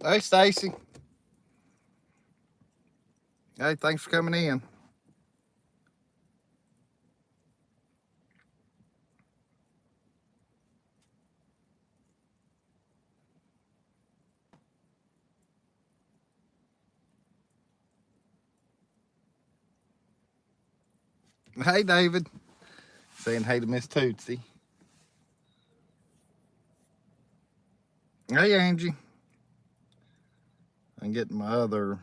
Hey, Stacy. Hey, thanks for coming in. Hey, David. Saying hey to Miss Tootsie. Hey, Angie. I'm getting my other.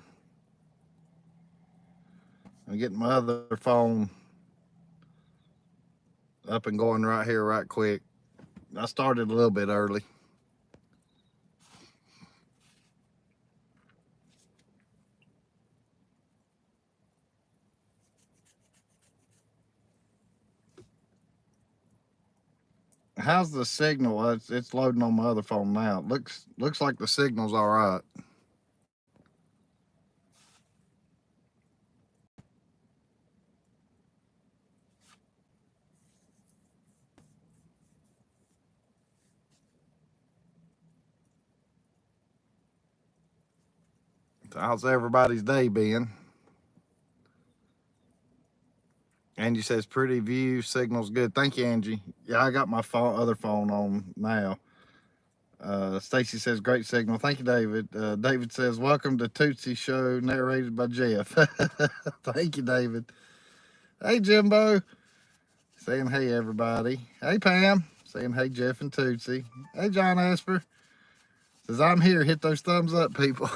I'm getting my other phone up and going right here, right quick. I started a little bit early. How's the signal? It's loading on my other phone now. It looks like the signal's all right. How's everybody's day been? Angie says pretty view, signal's good. Thank you, Angie. Yeah, I got my other phone on now. Stacy says, great signal. Thank you, David. David says, welcome to Tootsie Show, narrated by Jeff. Thank you, David. Hey, Jimbo. Saying, hey, everybody. Hey, Pam. Saying, hey, Jeff and Tootsie. Hey, John Asper. Says, I'm here. Hit those thumbs up, people.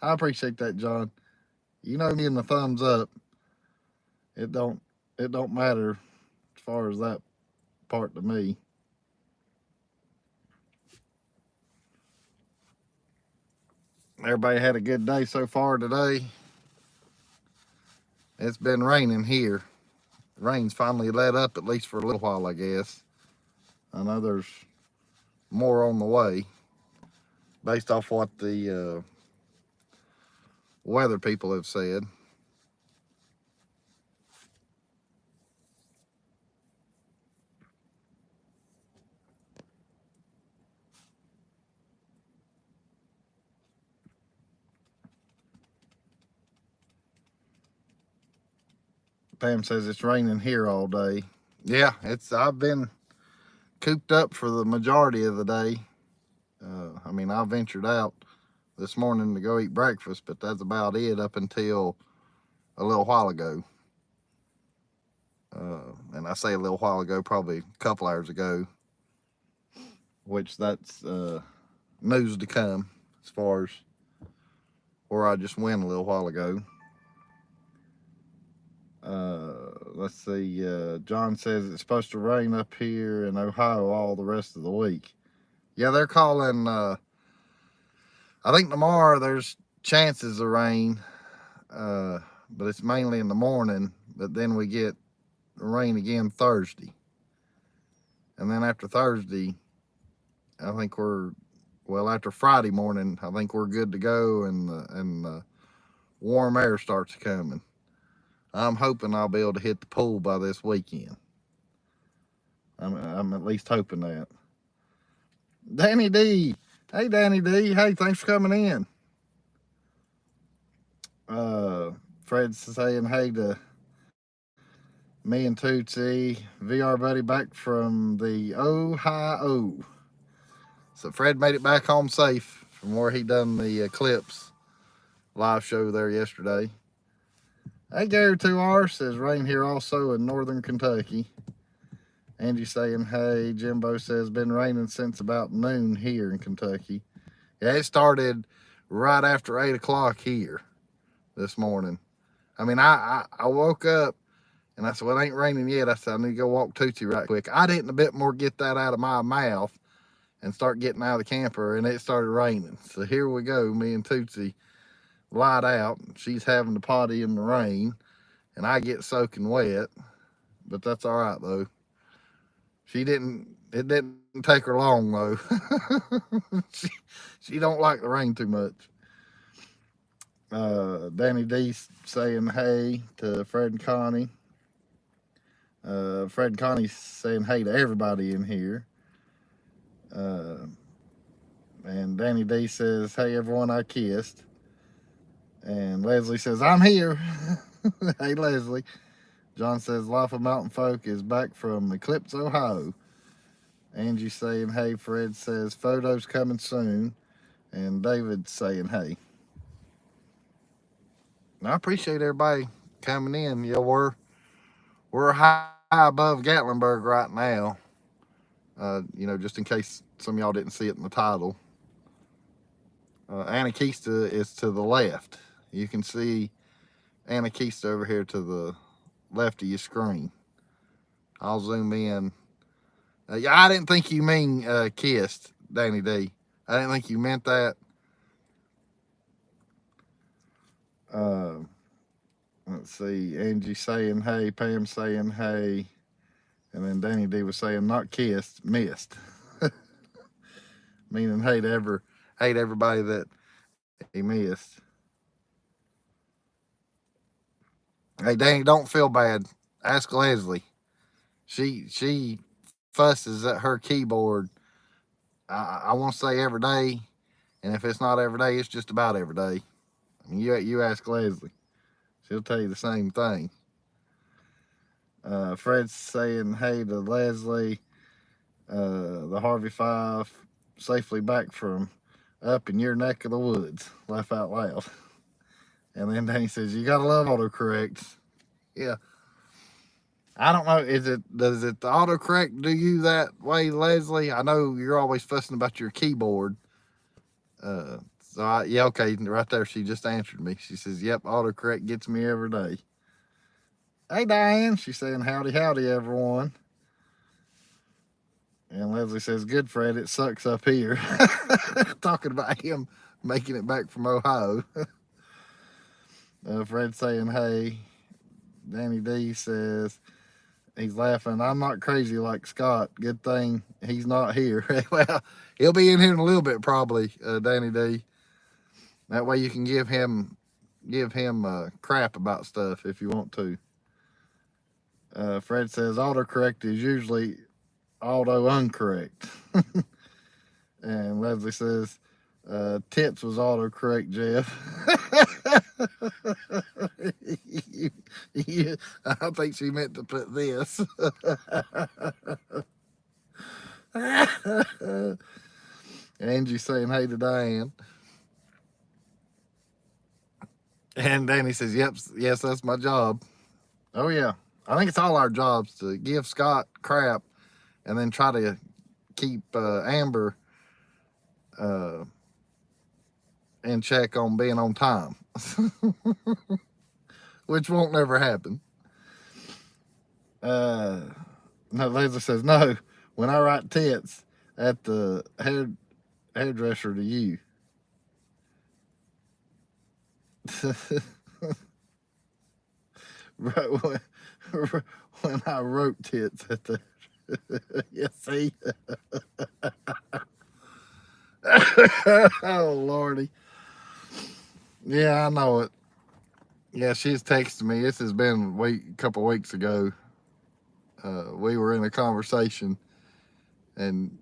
I appreciate that, John. You know me and the thumbs up. It don't matter as far as that part to me. Everybody had a good day so far today. It's been raining here. Rain's finally let up, at least for a little while, I guess. I know there's more on the way based off what the weather people have said. Pam says it's raining here all day. Yeah, I've been cooped up for the majority of the day. I mean, I ventured out this morning to go eat breakfast, but that's about it up until a little while ago. And I say a little while ago, probably a couple hours ago, which that's news to come as far as where I just went a little while ago. Let's see. John says it's supposed to rain up here in Ohio all the rest of the week. Yeah, they're calling. I think tomorrow there's chances of rain, but it's mainly in the morning. But then we get rain again Thursday, and then after Thursday, I think after Friday morning, I think we're good to go, and warm air starts coming. I'm hoping I'll be able to hit the pool by this weekend. I'm at least hoping that. Danny D. Hey, Danny D. Hey, thanks for coming in. Fred's saying hey to me and Tootsie. VR buddy back from the Ohio. So Fred made it back home safe from where he done the Eclipse live show there yesterday. Hey, Gary 2R says rain here also in northern Kentucky. Angie saying, hey, Jimbo says been raining since about noon here in Kentucky. Yeah, it started right after 8 o'clock here this morning. I mean, I woke up and I said, well, it ain't raining yet. I said, I need to go walk Tootsie right quick. I didn't a bit more get that out of my mouth and start getting out of the camper, and it started raining. So here we go, me and Tootsie light out. She's having to potty in the rain, and I get soaking wet, but that's all right, though. It didn't take her long, though. she don't like the rain too much. Danny D saying hey to Fred and Connie. Fred and Connie saying hey to everybody in here. And And Danny D says, hey everyone I kissed. And Leslie says, I'm here. Hey Leslie. John says, Life of Mountain Folk is back from Eclipse, Ohio. Angie saying, hey. Fred says, photos coming soon. And David saying, hey. And I appreciate everybody coming in. Yeah, we're high above Gatlinburg right now. Just in case some of y'all didn't see it in the title. Anakeesta is to the left. You can see Anakeesta over here to the left of your screen. I'll zoom in. I didn't think you mean kissed, Danny D. I didn't think you meant that. Let's see. Angie saying hey. Pam saying hey. And then Danny D was saying not kissed, missed. Meaning hate everybody that he missed. Hey Danny, don't feel bad. Ask Leslie. She fusses at her keyboard. I want to say every day, and if it's not every day, it's just about every day. I mean, you ask Leslie, she'll tell you the same thing. Fred's saying hey to Leslie. The Harvey Five safely back from up in your neck of the woods. Laugh out loud. And then Danny says, you gotta love autocorrect. Yeah. I don't know. Does it the autocorrect do you that way, Leslie? I know you're always fussing about your keyboard. Okay, right there. She just answered me. She says, "Yep, autocorrect gets me every day." Hey, Diane. She's saying, "Howdy, howdy, everyone." And Leslie says, "Good, Fred. It sucks up here." Talking about him making it back from Ohio. Fred saying, "Hey." Danny D says. He's laughing. I'm not crazy like Scott. Good thing he's not here. Well, he'll be in here in a little bit probably, Danny D. That way you can give him crap about stuff if you want to. Fred says autocorrect is usually auto uncorrect. And Leslie says tits was autocorrect, Jeff. Yeah, I think she meant to put this. Angie saying hey to Diane. And Danny says, yes, that's my job. Oh, yeah. I think it's all our jobs to give Scott crap and then try to keep Amber in check on being on time. Which won't never happen. No, Leslie says, no, when I write tits at the hairdresser to you. When I wrote tits at the you see. Oh Lordy. Yeah, I know it. Yeah, she's texted me. This has been a couple weeks ago. We were in a conversation and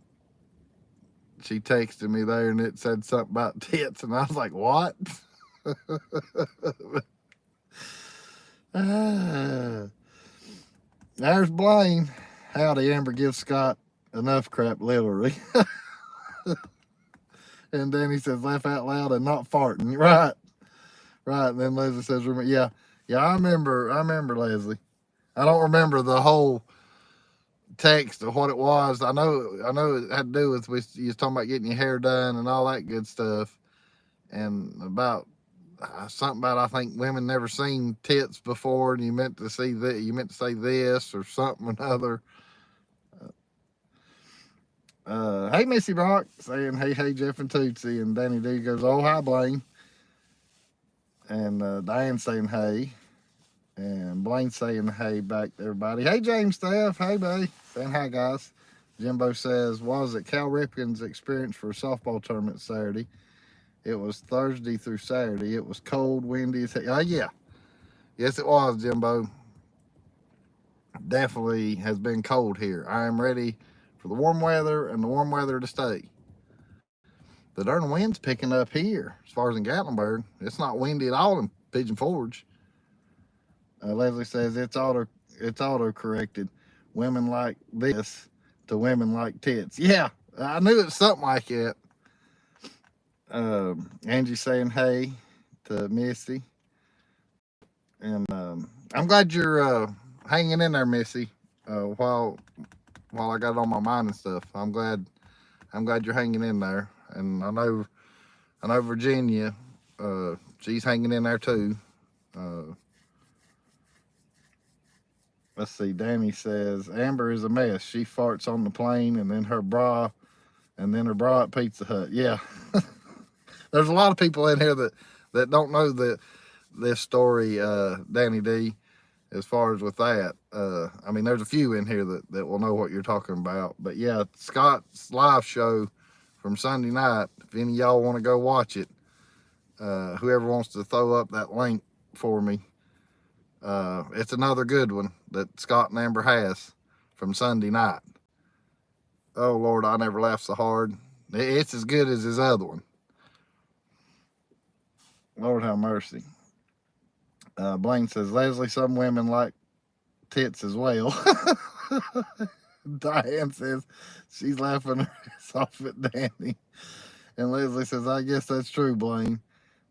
she texted me there and it said something about tits and I was like, what? There's Blaine. Howdy, Amber gives Scott enough crap, literally. And then he says, laugh out loud and not farting. Right. And then Leslie says, yeah, I remember Leslie. I don't remember the whole text of what it was. I know it had to do with you was talking about getting your hair done and all that good stuff. And about something about I think women never seen tits before, and you meant to say this or something or another. Hey Missy Rock saying hey Jeff and Tootsie, and Danny D goes, oh hi Blaine, and Diane saying hey, and Blaine saying hey back to everybody. Hey James Steph, hey babe, saying hi guys. Jimbo says, was it Cal Ripken's experience for a softball tournament Saturday? It was Thursday through Saturday. It was cold, windy. Oh, yeah. Yes, it was, Jimbo. Definitely has been cold here. I am ready for the warm weather and the warm weather to stay. the darn wind's picking up here. As far as in Gatlinburg, it's not windy at all in Pigeon Forge. Leslie says it's auto corrected. Women like this to women like tits. Yeah, I knew it was something like that. Angie saying hey to Missy, and I'm glad you're hanging in there, Missy. While I got it on my mind and stuff, I'm glad you're hanging in there, and I know Virginia, she's hanging in there too. Let's see. Danny says Amber is a mess. She farts on the plane, and then her bra at Pizza Hut. Yeah, there's a lot of people in here that don't know this story, Danny D. As far as with that, I mean, there's a few in here that will know what you're talking about. But yeah, Scott's live show from Sunday night. If any of y'all want to go watch it, whoever wants to throw up that link for me, it's another good one that Scott and Amber has from Sunday night. Oh Lord, I never laughed so hard. It's as good as his other one. Lord have mercy. Blaine says, Leslie, some women like tits as well. Diane says she's laughing her ass off at Danny. And Leslie says, I guess that's true, Blaine.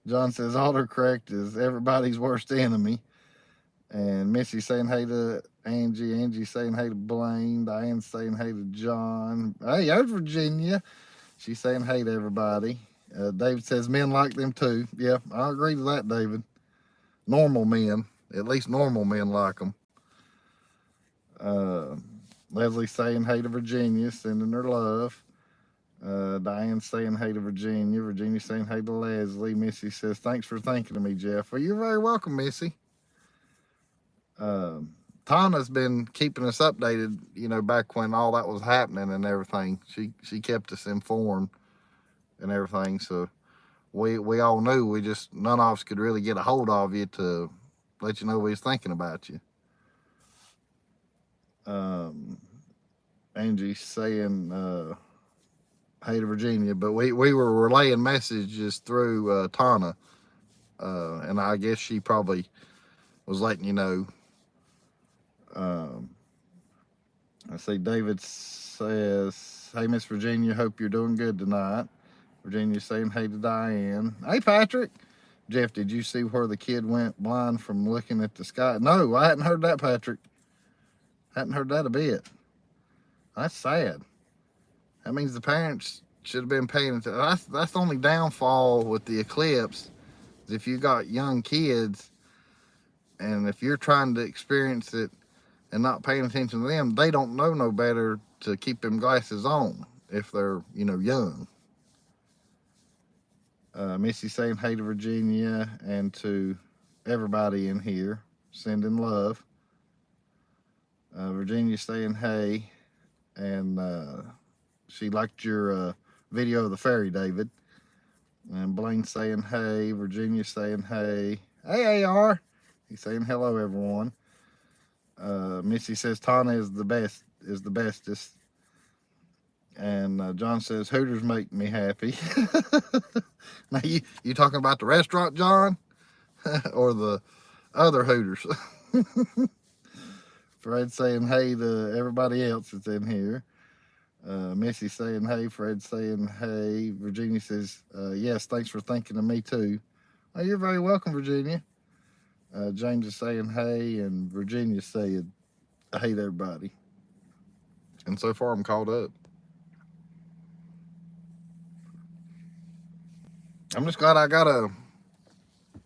John says, autocorrect is everybody's worst enemy. And Missy saying hey to Angie. Angie saying hey to Blaine. Diane saying hey to John. Hey, there's Virginia. She's saying hey to everybody. David says men like them too. Yeah, I agree with that, David. Normal men, at least normal men like them. Leslie saying hey to Virginia, sending her love. Diane saying hey to Virginia. Virginia saying hey to Leslie. Missy says, thanks for thinking of me, Jeff. Well, you're very welcome, Missy. Tana's been keeping us updated, you know, back when all that was happening and everything. She kept us informed and everything. So we all knew. We just, none of us could really get a hold of you to let you know we was thinking about you. Angie saying hey to Virginia, but we were relaying messages through Tana, and I guess she probably was letting you know. I see David says, hey Miss Virginia, hope you're doing good tonight. Virginia saying hey to Diane. Hey Patrick. Jeff, did you see where the kid went blind from looking at the sky? No, I hadn't heard that, Patrick. Hadn't heard that a bit. That's sad. That means the parents should have been paying attention. That's the only downfall with the eclipse, is if you got young kids and if you're trying to experience it and not paying attention to them, they don't know no better to keep them glasses on if they're, you know, young. Missy saying hey to Virginia and to everybody in here, sending love. Virginia saying hey, and she liked your video of the ferry, David. And Blaine saying hey, Virginia saying hey. Hey AR, he's saying hello everyone. Missy says Tana is the bestest. And John says Hooters make me happy. Now you talking about the restaurant, John, or the other Hooters? Fred saying hey to everybody else that's in here. Missy saying hey. Fred saying hey. Virginia says yes, thanks for thinking of me too. Oh, you're very welcome, Virginia. James is saying hey, and Virginia saying hey to everybody. And so far I'm caught up. I'm just glad I got a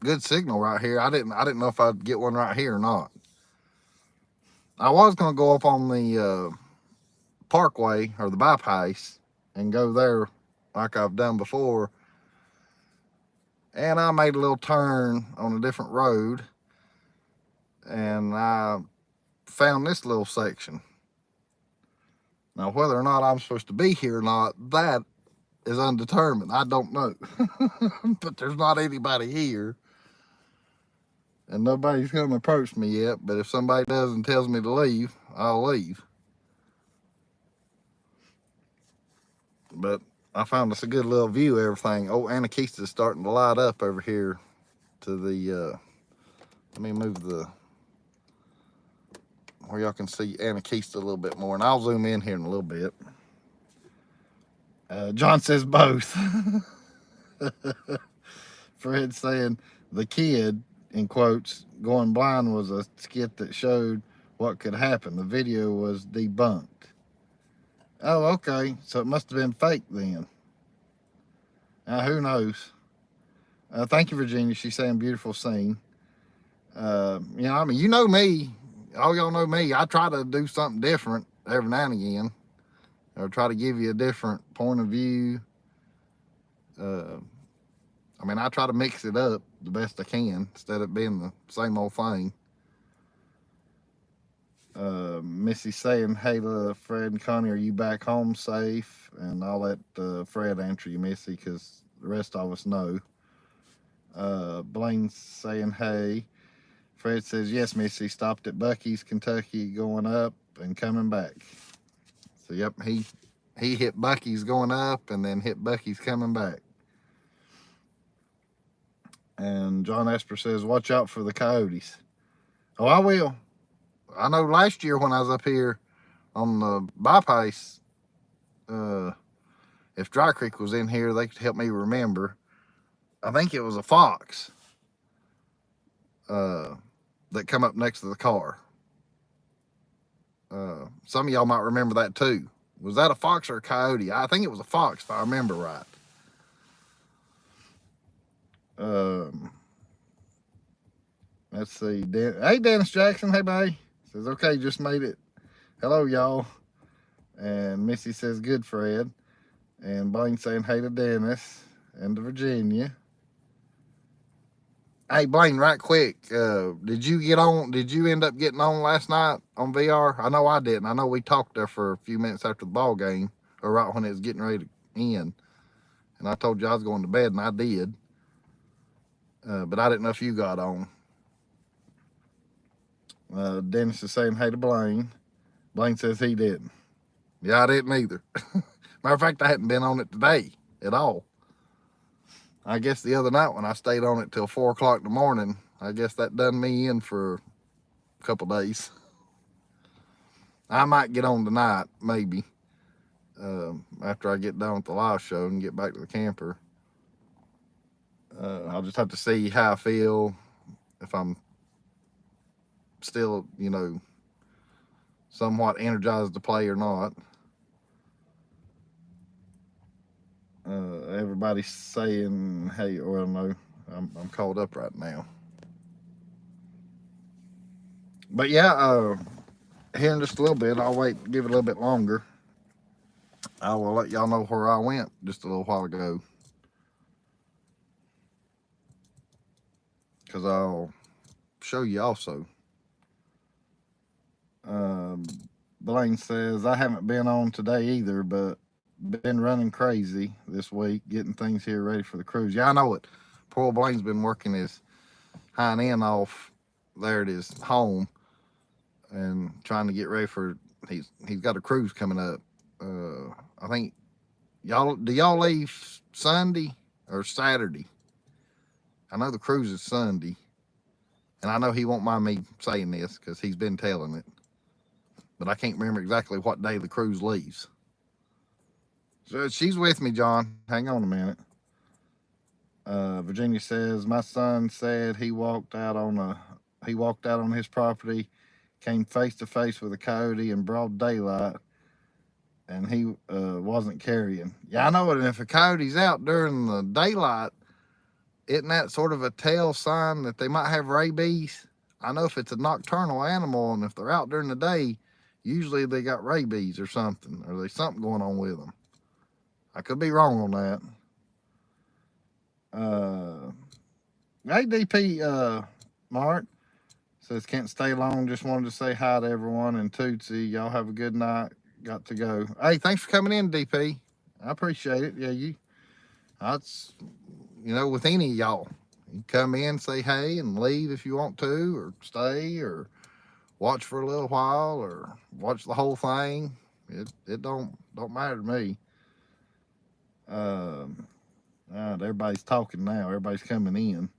good signal right here. I didn't know if I'd get one right here or not. I was gonna go up on the parkway or the bypass and go there like I've done before. And I made a little turn on a different road and I found this little section. Now, whether or not I'm supposed to be here or not, that is undetermined. I don't know. But there's not anybody here. And nobody's come and approached me yet. But if somebody does and tells me to leave, I'll leave. But I found us a good little view of everything. Oh, Anakista's starting to light up over here to the, let me move the, where y'all can see Anakista a little bit more, and I'll zoom in here in a little bit. John says both. Fred saying the kid, in quotes, going blind was a skit that showed what could happen. The video was debunked. Oh, okay. So it must have been fake then. Who knows? Thank you, Virginia. She's saying beautiful scene. I mean, you know me. All y'all know me. I try to do something different every now and again, or try to give you a different point of view. I mean, I try to mix it up the best I can instead of being the same old thing. Missy saying, hey, Fred and Connie, are you back home safe? And I'll let Fred answer you, Missy, because the rest of us know. Blaine's saying, hey. Fred says, yes, Missy, stopped at Bucky's, Kentucky, going up and coming back. So, yep, he hit Bucky's going up and then hit Bucky's coming back. And John Esper says, watch out for the coyotes. Oh, I will. I know last year when I was up here on the bypass, if Dry Creek was in here, they could help me remember. I think it was a fox that come up next to the car. Some of y'all might remember that too. Was that a fox or a coyote? I think it was a fox, if I remember right. Let's see. Hey, Dennis Jackson. Hey, babe. Says, okay, just made it. Hello, y'all. And Missy says, good, Fred. And Blaine saying, hey to Dennis and to Virginia. Hey, Blaine, right quick. Did you end up getting on last night on VR? I know I didn't. I know we talked there for a few minutes after the ball game, or right when it was getting ready to end. And I told you I was going to bed, and I did. But I didn't know if you got on. Dennis is saying, hey to Blaine. Blaine says he didn't. Yeah, I didn't either. Matter of fact, I hadn't been on it today at all. I guess the other night when I stayed on it till 4 o'clock in the morning, I guess that done me in for a couple days. I might get on tonight, maybe, after I get done with the live show and get back to the camper. I'll just have to see how I feel, if I'm still, somewhat energized to play or not. Everybody's saying, hey, well, no, I'm caught up right now. But yeah, here in just a little bit, I'll wait, give it a little bit longer. I will let y'all know where I went just a little while ago, because I'll show you also. Blaine says, I haven't been on today either, but been running crazy this week, getting things here ready for the cruise. Yeah, I know it. Poor old Blaine's been working his hind end off there at his home and trying to get ready for, he's got a cruise coming up. I think, do y'all leave Sunday or Saturday? I know the cruise is Sunday, and I know he won't mind me saying this because he's been telling it, but I can't remember exactly what day the cruise leaves. So she's with me, John. Hang on a minute. Virginia says, my son said he walked out on his property, came face to face with a coyote in broad daylight, and he wasn't carrying. Yeah, I know it. And if a coyote's out during the daylight, isn't that sort of a tell sign that they might have rabies? I know if it's a nocturnal animal, and if they're out during the day, usually they got rabies or something, or there's something going on with them. I could be wrong on that. Hey, DP Mark says, can't stay long. Just wanted to say hi to everyone. And Tootsie, y'all have a good night. Got to go. Hey, thanks for coming in, DP. I appreciate it. Yeah, that's, with any of y'all. You come in, say hey, and leave if you want to, or stay, or watch for a little while, or watch the whole thing. It don't matter to me. right. Everybody's talking now. Everybody's coming in.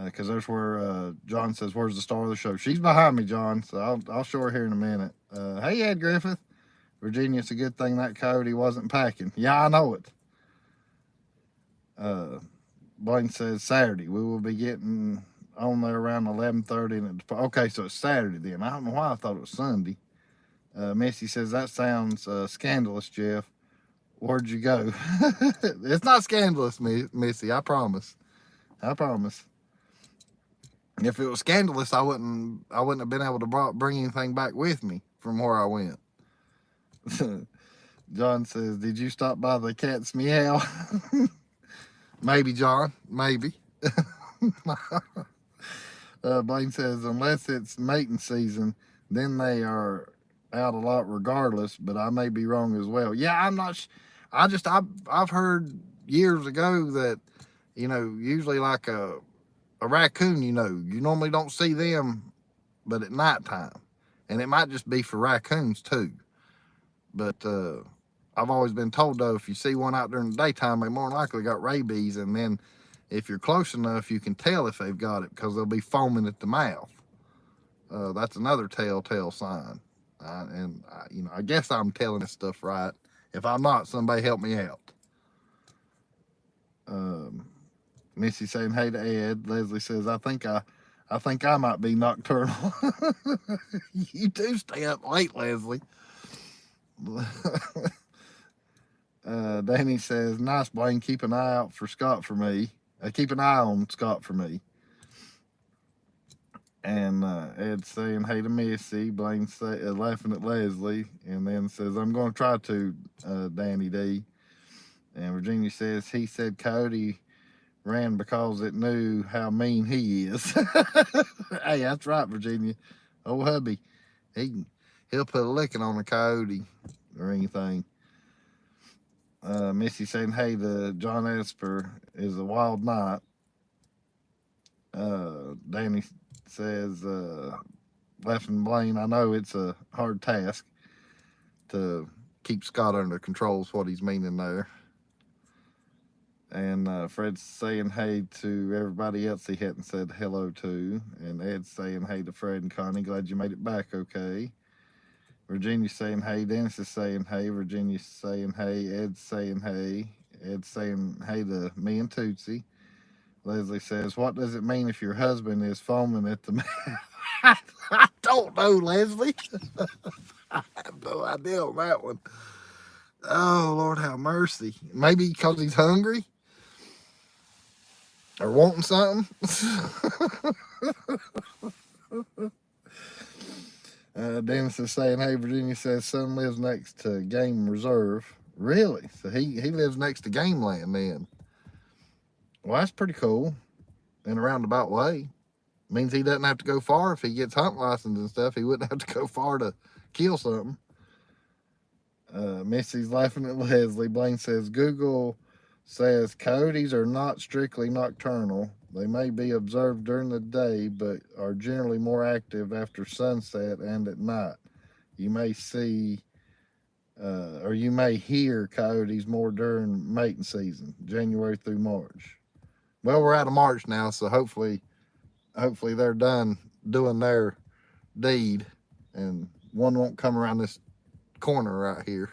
Because there's where John says, "Where's the star of the show?" She's behind me, John, so I'll show her here in a minute. Hey, Ed Griffith. Virginia, it's a good thing that coyote wasn't packing. Yeah, I know it. Blaine says Saturday. We will be getting on there around 11:30. Okay, so it's Saturday then. I don't know why I thought it was Sunday. Missy says, that sounds scandalous, Jeff. Where'd you go? It's not scandalous, Missy. I promise. I promise. If it was scandalous, I wouldn't have been able to bring anything back with me from where I went. John says, did you stop by the cat's meow? Maybe, John. Maybe. Blaine says, unless it's mating season, then they are out a lot regardless, but I may be wrong as well. Yeah, I'm not. I've heard years ago that, usually like a raccoon, you normally don't see them but at nighttime. And it might just be for raccoons too. But I've always been told, though, if you see one out during the daytime, they more than likely got rabies. And then if you're close enough, you can tell if they've got it because they'll be foaming at the mouth. That's another telltale sign. I guess I'm telling this stuff right. If I'm not, somebody help me out. Missy saying hey to Ed. Leslie says, I think I might be nocturnal. You do stay up late, Leslie. Danny says, nice, Blaine. Keep an eye out for Scott for me. Keep an eye on Scott for me. And Ed saying hey to Missy. Blaine laughing at Leslie. And then says, I'm going to try to, Danny D. And Virginia says, he said Coyote ran because it knew how mean he is. Hey, that's right, Virginia. Oh, hubby. He'll put a licking on a coyote or anything. Missy saying, hey, the John Esper is a wild night. Danny says, laughing Blaine, I know it's a hard task to keep Scott under control is what he's meaning there. And Fred's saying hey to everybody else he hadn't said hello to. And Ed's saying hey to Fred and Connie. Glad you made it back okay. Virginia's saying hey. Dennis is saying hey. Virginia's saying hey. Ed's saying hey. Ed's saying hey to me and Tootsie. Leslie says, what does it mean if your husband is foaming at the mouth? I don't know, Leslie. I have no idea on that one. Oh, Lord have mercy. Maybe because he's hungry? Or wanting something? Dennis is saying, hey, Virginia says son lives next to Game Reserve. Really? So he lives next to Game Land then. Well, that's pretty cool in a roundabout way. Means he doesn't have to go far. If he gets hunt license and stuff, he wouldn't have to go far to kill something. Missy's laughing at Leslie. Blaine says, Google says coyotes are not strictly nocturnal. They may be observed during the day, but are generally more active after sunset and at night. You may see, or you may hear coyotes more during mating season, January through March. Well, we're out of March now, so hopefully they're done doing their deed, and one won't come around this corner right here.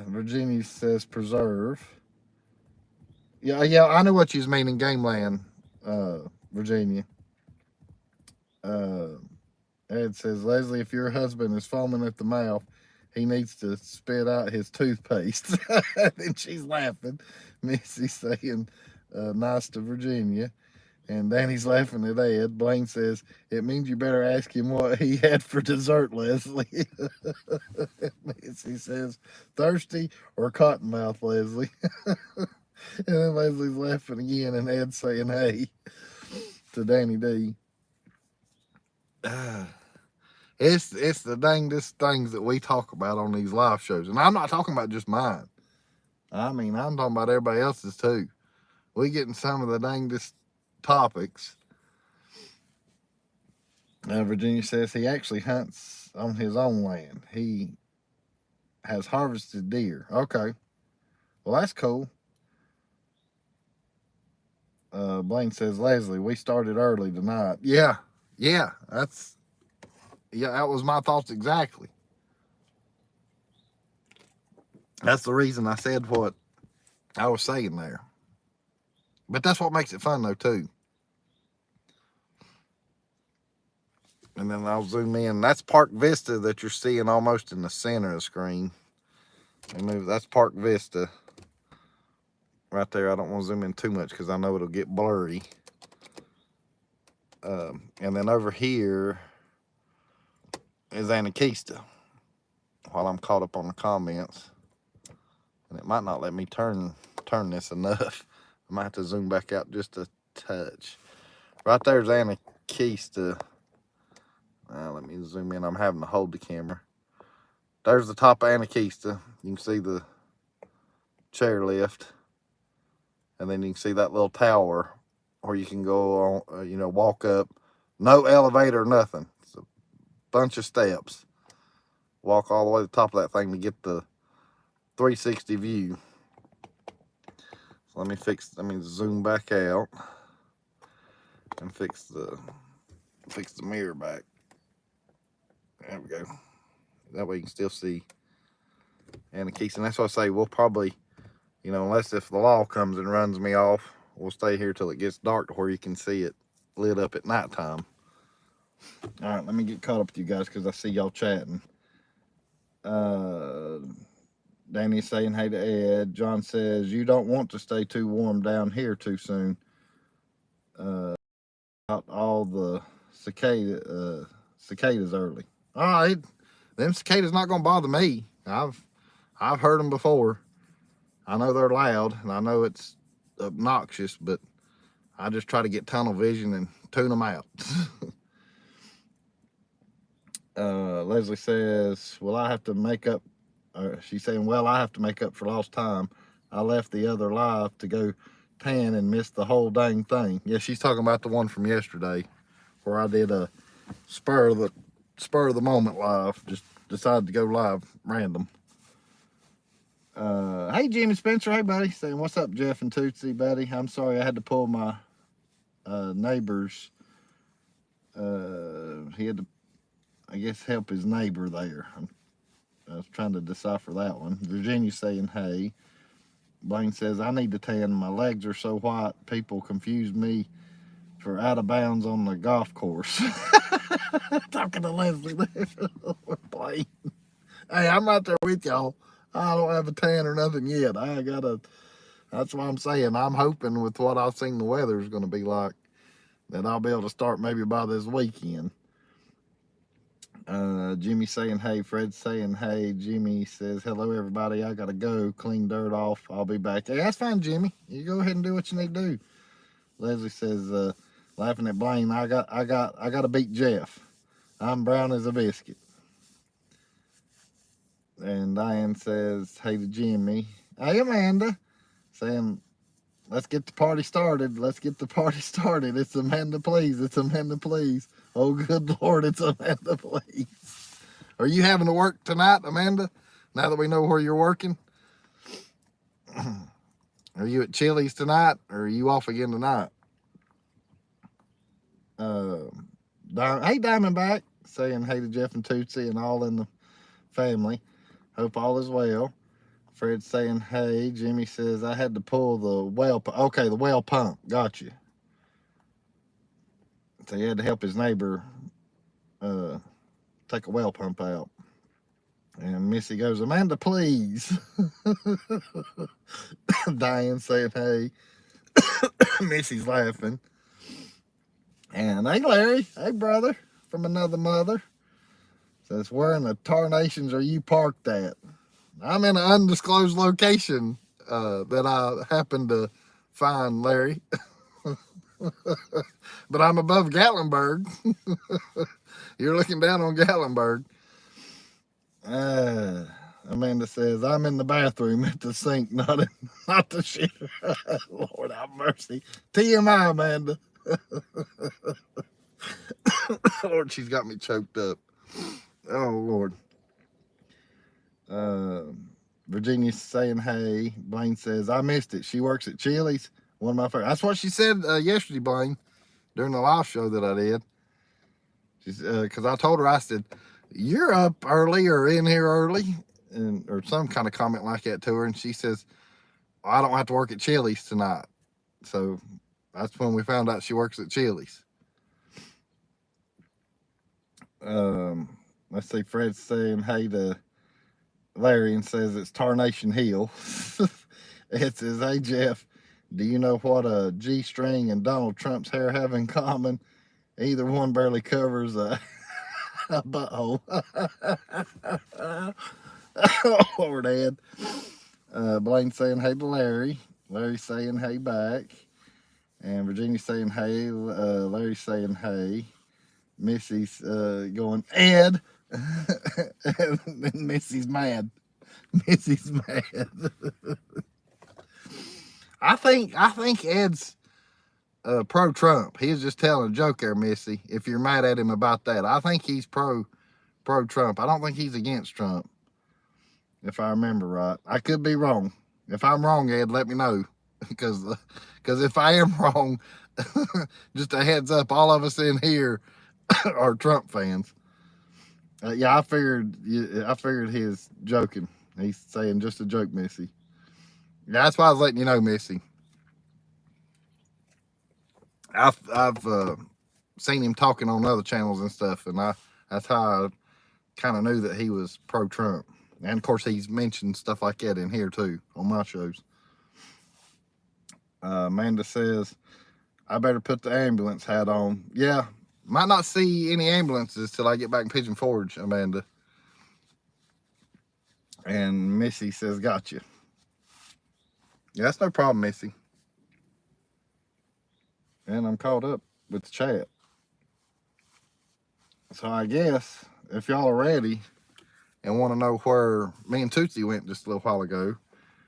Virginia says preserve. Yeah, I know what you mean in Game Land, Virginia. Ed says, Leslie, if your husband is foaming at the mouth, he needs to spit out his toothpaste. And she's laughing. Missy's saying, nice to Virginia. And Danny's laughing at Ed. Blaine says, it means you better ask him what he had for dessert, Leslie. Missy says, thirsty or cottonmouth, Leslie. And then Leslie's laughing again, and Ed's saying, hey, to Danny D. It's the dangest things that we talk about on these live shows. And I'm not talking about just mine. I mean, I'm talking about everybody else's too. We get in some of the dangest topics. Virginia says he actually hunts on his own land. He has harvested deer. Okay. Well, that's cool. Blaine says, Leslie, we started early tonight. Yeah, yeah, that was my thoughts exactly. That's the reason I said what I was saying there. But that's what makes it fun, though, too. And then I'll zoom in. That's Park Vista that you're seeing almost in the center of the screen. That's Park Vista right there. I don't want to zoom in too much because I know it'll get blurry. And then over here is Anakista. While I'm caught up on the comments, and it might not let me turn this enough. I might have to zoom back out just a touch. Right there's Anakista. Let me zoom in. I'm having to hold the camera. There's the top of Anakista. You can see the chairlift, and then you can see that little tower where you can go on, walk up. No elevator, nothing. It's a bunch of steps. Walk all the way to the top of that thing to get the 360 view. So let me zoom back out and fix the mirror back. There we go. That way you can still see Anakista. And that's what I say, we'll probably, unless if the law comes and runs me off, we'll stay here till it gets dark to where you can see it lit up at nighttime. All right, let me get caught up with you guys because I see y'all chatting. Danny's saying hey to Ed. John says, you don't want to stay too warm down here too soon. Out all the cicadas early. All right, them cicadas not gonna bother me. I've heard them before. I know they're loud and I know it's obnoxious, but I just try to get tunnel vision and tune them out. Leslie says, well, I have to make up. She's saying, well, I have to make up for lost time. I left the other live to go tan and missed the whole dang thing. Yeah, she's talking about the one from yesterday where I did a spur of the moment live. Just decided to go live random. Hey, Jimmy Spencer. Hey, buddy. Saying, what's up, Jeff and Tootsie, buddy? I'm sorry I had to pull my neighbor's. He had to, I guess, help his neighbor there. I was trying to decipher that one. Virginia's saying, hey. Blaine says, I need to tan. My legs are so white, people confuse me for out of bounds on the golf course. Talking to Leslie there. Blaine. Hey, I'm right there with y'all. I don't have a tan or nothing yet. That's what I'm saying. I'm hoping with what I've seen the weather is going to be like that I'll be able to start maybe by this weekend. Jimmy saying, hey. Fred saying, hey. Jimmy says, hello, everybody. I got to go clean dirt off. I'll be back. Hey, that's fine, Jimmy. You go ahead and do what you need to do. Leslie says, laughing at Blaine, I got to beat Jeff. I'm brown as a biscuit. And Diane says, hey to Jimmy. Hey, Amanda. Saying, let's get the party started. Let's get the party started. It's Amanda, please. It's Amanda, please. Oh, good Lord, it's Amanda, please. Are you having to work tonight, Amanda? Now that we know where you're working? Are you at Chili's tonight, or are you off again tonight? Hey, Diamondback. Saying hey to Jeff and Tootsie and all in the family. Hope all is well. Fred saying hey. Jimmy says I had to pull the well pump. Okay, the well pump. Got you. So he had to help his neighbor take a well pump out. And Missy goes, Amanda, please. Diane saying hey. Missy's laughing. And hey, Larry. Hey, brother. From another mother. Says, where in the tarnations are you parked at? I'm in an undisclosed location that I happened to find, Larry. But I'm above Gatlinburg. You're looking down on Gatlinburg. Amanda says, I'm in the bathroom at the sink, not the shitter. Lord have mercy. TMI, Amanda. Lord, she's got me choked up. Oh, Lord. Virginia's saying hey. Blaine says, I missed it. She works at Chili's. One of my favorite. That's what she said yesterday, Blaine, during the live show that I did. She's because I told her, I said, you're up early or in here early, and or some kind of comment like that to her, and she says, I don't have to work at Chili's tonight. So that's when we found out she works at Chili's. Let's see, Fred's saying hey to Larry and says it's Tarnation Hill. It says, hey Jeff, do you know what a G-string and Donald Trump's hair have in common? Either one barely covers a butthole. Oh, Dad. Blaine saying hey to Larry. Larry saying hey back. And Virginia saying hey. Larry saying hey. Missy's going, Ed. And Missy's mad. Missy's mad. I think Ed's pro-Trump. He was just telling a joke there, Missy. If you're mad at him about that, I think he's pro-Trump. I don't think he's against Trump, if I remember right. I could be wrong. If I'm wrong, Ed, let me know, because if I am wrong, just a heads up, all of us in here are Trump fans. Yeah, I figured he was joking. He's saying just a joke, Missy. Yeah, that's why I was letting you know, Missy. I've seen him talking on other channels and stuff, and that's how I kind of knew that he was pro-Trump. And of course, he's mentioned stuff like that in here too on my shows. Amanda says, I better put the ambulance hat on. Yeah, might not see any ambulances till I get back in Pigeon Forge, Amanda. And Missy says, gotcha. Yeah, that's no problem, Missy. And I'm caught up with the chat. So I guess if y'all are ready and want to know where me and Tootsie went just a little while ago,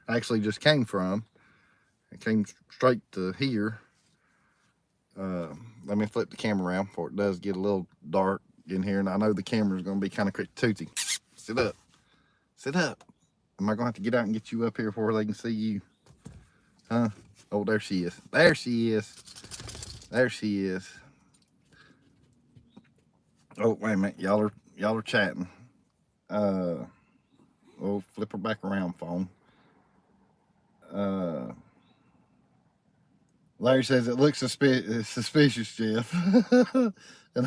actually just came from. It came straight to here. Let me flip the camera around before it does get a little dark in here. And I know the camera's going to be kind of quick. Tootsie, sit up. Sit up. Am I going to have to get out and get you up here before they can see you? Huh? Oh, there she is. There she is. There she is. Oh, wait a minute. Y'all are chatting. Oh, flip her back around, phone. Larry says it looks suspicious, Jeff. And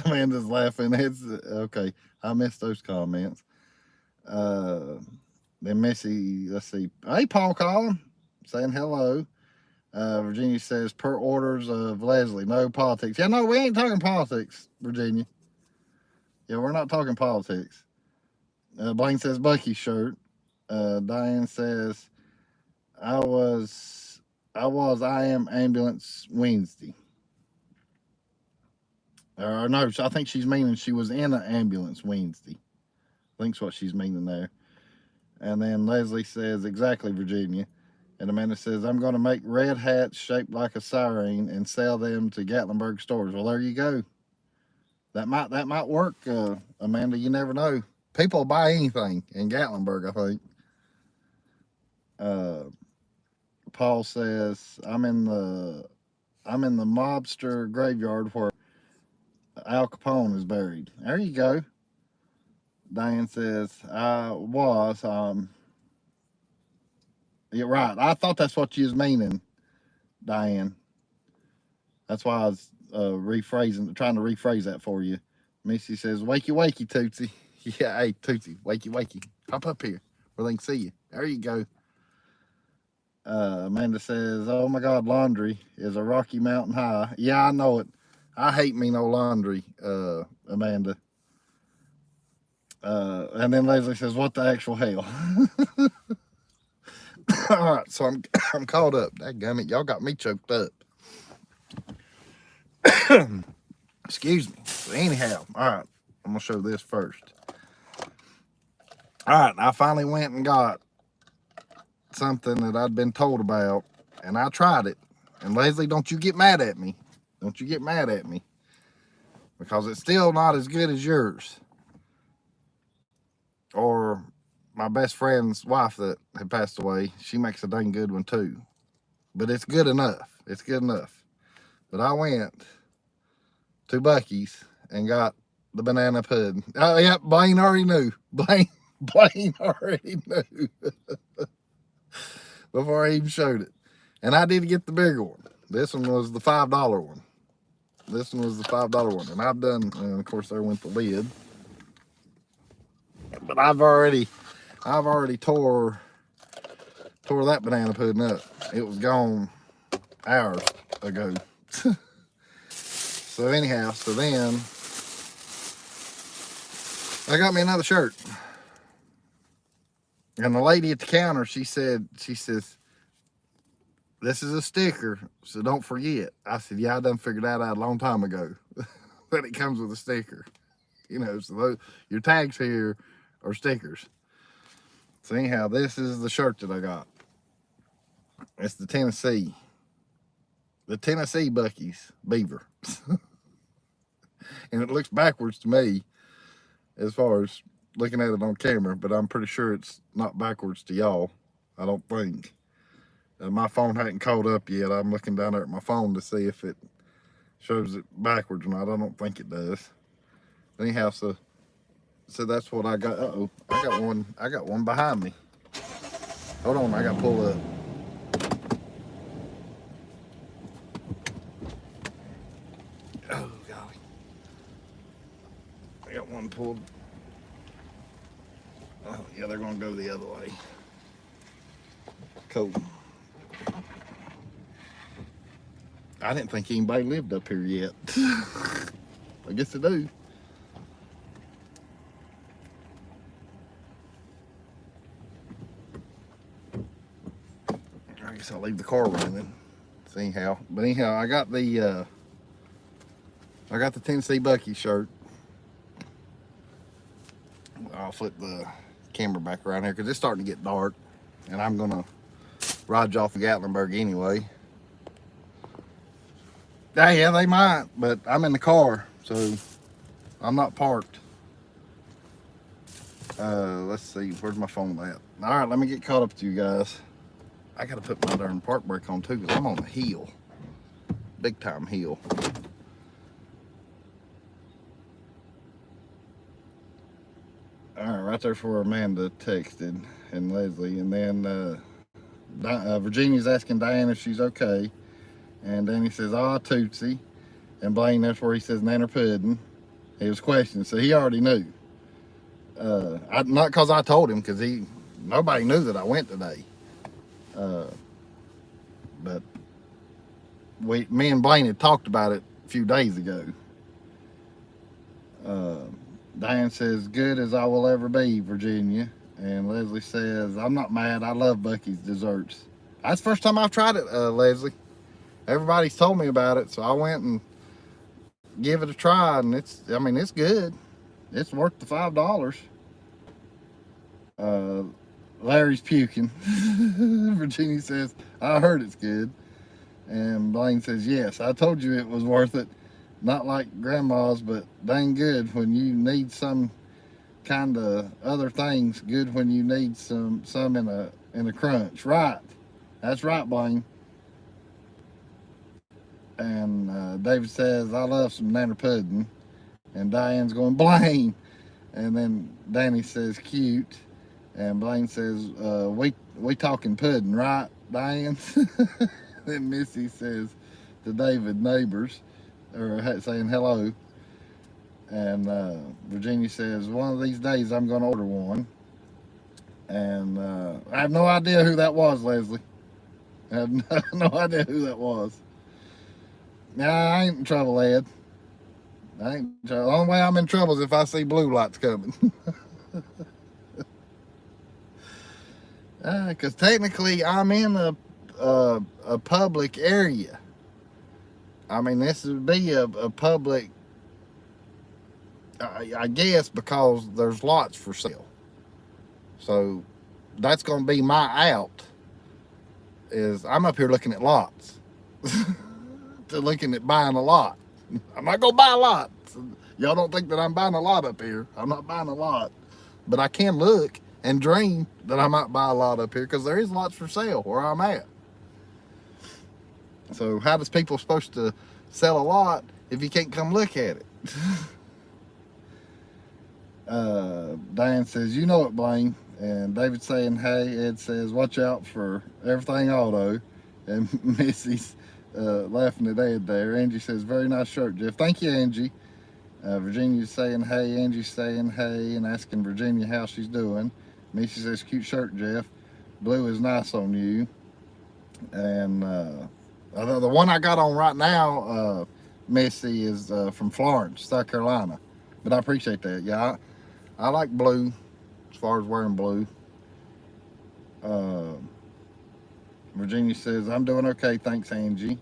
Amanda's laughing. It's okay. I missed those comments. Then Missy, let's see. Hey, Paul Collin, saying hello. Virginia says, per orders of Leslie, no politics. Yeah, no, we ain't talking politics, Virginia. Yeah, we're not talking politics. Blaine says, Bucky's shirt. Diane says, I am ambulance Wednesday. Or no, I think she's meaning she was in an ambulance Wednesday. I think's what she's meaning there. And then Leslie says, exactly, Virginia. And Amanda says, I'm going to make red hats shaped like a siren and sell them to Gatlinburg stores. Well, there you go. That might work, Amanda. You never know. People buy anything in Gatlinburg, I think. Paul says, I'm in the mobster graveyard where Al Capone is buried. There you go. Diane says, you're right. I thought that's what you was meaning, Diane. That's why I was trying to rephrase that for you. Missy says, wakey, wakey, Tootsie. Yeah, hey, Tootsie, wakey, wakey. Hop up here where they can see you. There you go. Amanda says, oh my God, laundry is a Rocky Mountain high. Yeah, I know it. I hate me no laundry, Amanda. And then Leslie says, what the actual hell? All right, so I'm caught up. Dadgummit, y'all got me choked up. Excuse me. So anyhow, all right, I'm gonna show this first. All right, I finally went and got something that I'd been told about, and I tried it. And Leslie, don't you get mad at me. Don't you get mad at me. Because it's still not as good as yours. Or my best friend's wife that had passed away, she makes a dang good one too. But it's good enough. It's good enough. But I went to Buc-ee's and got the banana pudding. Oh, yeah, Blaine already knew. Blaine already knew before I even showed it. And I did get the bigger one. This one was the $5 one. This one was the $5 one. And I've done, and of course, there went the lid. But I've already tore that banana pudding up. It was gone hours ago. So anyhow, so then I got me another shirt. And the lady at the counter, she says, this is a sticker, so don't forget. I said, yeah, I done figured that out a long time ago. That it comes with a sticker. You know, so those, your tags here are stickers. So anyhow, this is the shirt that I got. It's the Tennessee Buc-ee's Beaver. And it looks backwards to me as far as looking at it on camera, but I'm pretty sure it's not backwards to y'all. I don't think. My phone hadn't caught up yet. I'm looking down there at my phone to see if it shows it backwards or not. I don't think it does. Anyhow, so that's what I got. Uh-oh, I got one behind me. Hold on, I gotta pull up. Oh, golly. I got one pulled. Oh, yeah, they're gonna go the other way. Cool. I didn't think anybody lived up here yet. I guess they do. I guess I'll leave the car running. So anyhow, I got the Tennessee Buc-ee shirt. I'll flip the camera back around here because it's starting to get dark, and I'm gonna ride you off to Gatlinburg anyway. Yeah, they might, but I'm in the car, so I'm not parked. Let's see, where's my phone at? All right, let me get caught up to you guys. I gotta put my darn park brake on too, because I'm on a hill, big time hill. All right, right there for Amanda texted and Leslie, and then Virginia's asking Diane if she's okay. And then he says, oh, Tootsie. And Blaine, that's where he says nanner pudding. He was questioning, so he already knew. Not because I told him, because nobody knew that I went today. But me and Blaine had talked about it a few days ago. Diane says, good as I will ever be, Virginia. And Leslie says, I'm not mad. I love Buc-ee's desserts. That's the first time I've tried it, Leslie. Everybody's told me about it, so I went and give it a try, and it's good. It's worth the $5. Larry's puking. Virginia says, I heard it's good. And Blaine says, yes, I told you it was worth it. Not like grandma's, but dang good when you need some kind of other things. Good when you need some in a crunch. Right. That's right, Blaine. And David says, I love some nanner pudding. And Diane's going, Blaine. And then Danny says, cute. And Blaine says, we talking pudding, right, Diane? Then Missy says to David, neighbors, or saying hello. And Virginia says, one of these days I'm going to order one. And I have no idea who that was, Leslie. I have no idea who that was. Nah, I ain't in trouble, Ed. I ain't in trouble. The only way I'm in trouble is if I see blue lights coming. Because technically I'm in a public area. I mean, this would be a public, I guess, because there's lots for sale. So that's going to be my out, is I'm up here looking at lots. To looking at buying a lot. I'm not going to buy a lot. Y'all don't think that I'm buying a lot up here. I'm not buying a lot. But I can look. and dream that I might buy a lot up here, because there is lots for sale where I'm at. So how does people supposed to sell a lot if you can't come look at it? Diane says, you know it, Blaine. And David saying, hey. Ed says, watch out for everything auto. And Missy's laughing at Ed there. Angie says, very nice shirt, Jeff. Thank you, Angie. Virginia's saying, hey. Angie's saying, hey, and asking Virginia how she's doing. Missy says, cute shirt, Jeff. Blue is nice on you. And the one I got on right now, Missy, is from Florence, South Carolina. But I appreciate that. Yeah, I like blue as far as wearing blue. Virginia says, I'm doing okay, thanks, Angie.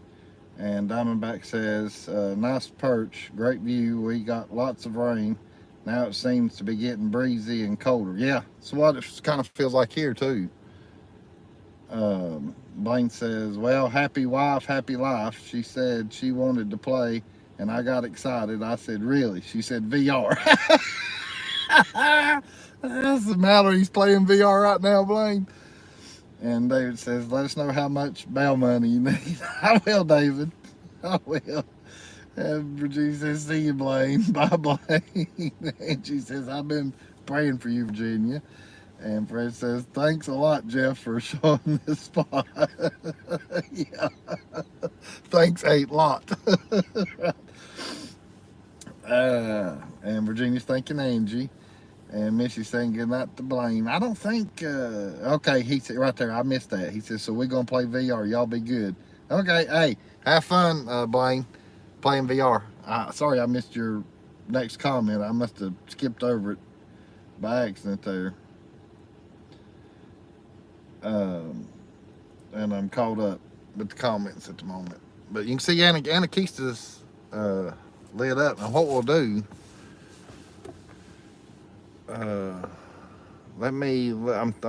And Diamondback says, nice perch, great view. We got lots of rain. Now it seems to be getting breezy and colder. Yeah, that's what it kind of feels like here, too. Blaine says, well, happy wife, happy life. She said she wanted to play, and I got excited. I said, really? She said, VR. That's the matter. He's playing VR right now, Blaine. And David says, let us know how much bail money you need. I will, David. I will. And Virginia says, see you, Blaine. Bye, Blaine. And she says, I've been praying for you, Virginia. And Fred says, thanks a lot, Jeff, for showing this spot. Yeah. Thanks a lot. And Virginia's thanking Angie. And Missy's saying good night to Blaine. I don't think, okay, he said right there, I missed that. He says, so we're going to play VR. Y'all be good. Okay, hey, have fun, Blaine, playing VR. Sorry I missed your next comment. I must have skipped over it by accident there. And I'm caught up with the comments at the moment. But you can see Anakista's lit up. And what we'll do, I'm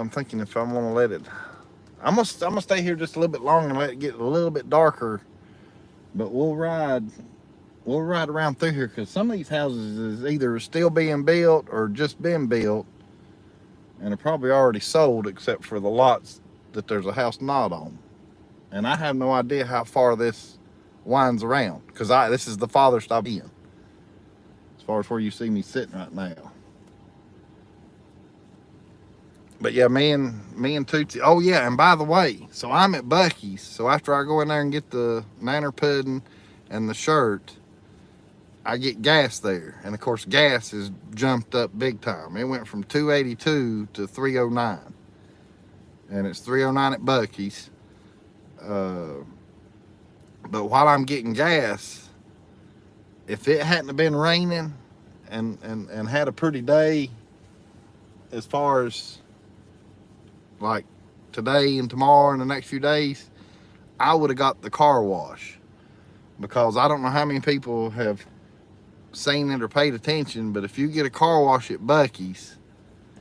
thinking if I want to let it, I'm gonna stay here just a little bit longer and let it get a little bit darker. But we'll ride around through here, because some of these houses is either still being built or just been built, and are probably already sold, except for the lots that there's a house not on. And I have no idea how far this winds around, because this is the farthest I've been, as far as where you see me sitting right now. But yeah, me and Tootsie. Oh yeah, and by the way, so I'm at Buc-ee's. So after I go in there and get the nanner pudding and the shirt, I get gas there. And of course, gas has jumped up big time. It went from $2.82 to $3.09. And it's $3.09 at Buc-ee's. But while I'm getting gas, if it hadn't been raining and had a pretty day, as far as like today and tomorrow and the next few days, I would have got the car wash. Because I don't know how many people have seen it or paid attention, but if you get a car wash at Buc-ee's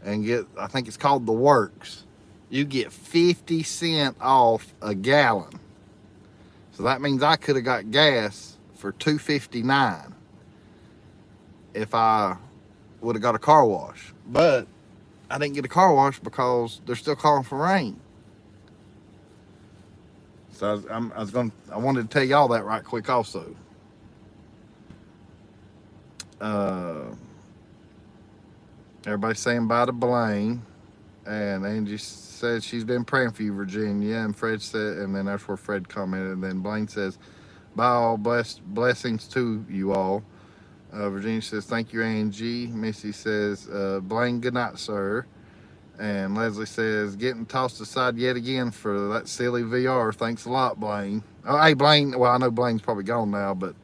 and get, I think it's called the Works, you get 50 cents off a gallon. So that means I could have got gas for $2.59 if I would have got a car wash. But I didn't get a car wash because they're still calling for rain. So I wanted to tell y'all that right quick also. Everybody's saying bye to Blaine. And Angie says she's been praying for you, Virginia. And Fred said, and then that's where Fred commented. And then Blaine says, bye, all blessings to you all. Virginia says, thank you, Angie. Missy says, Blaine, good night, sir. And Leslie says, getting tossed aside yet again for that silly VR. Thanks a lot, Blaine. Oh, hey, Blaine. Well, I know Blaine's probably gone now, but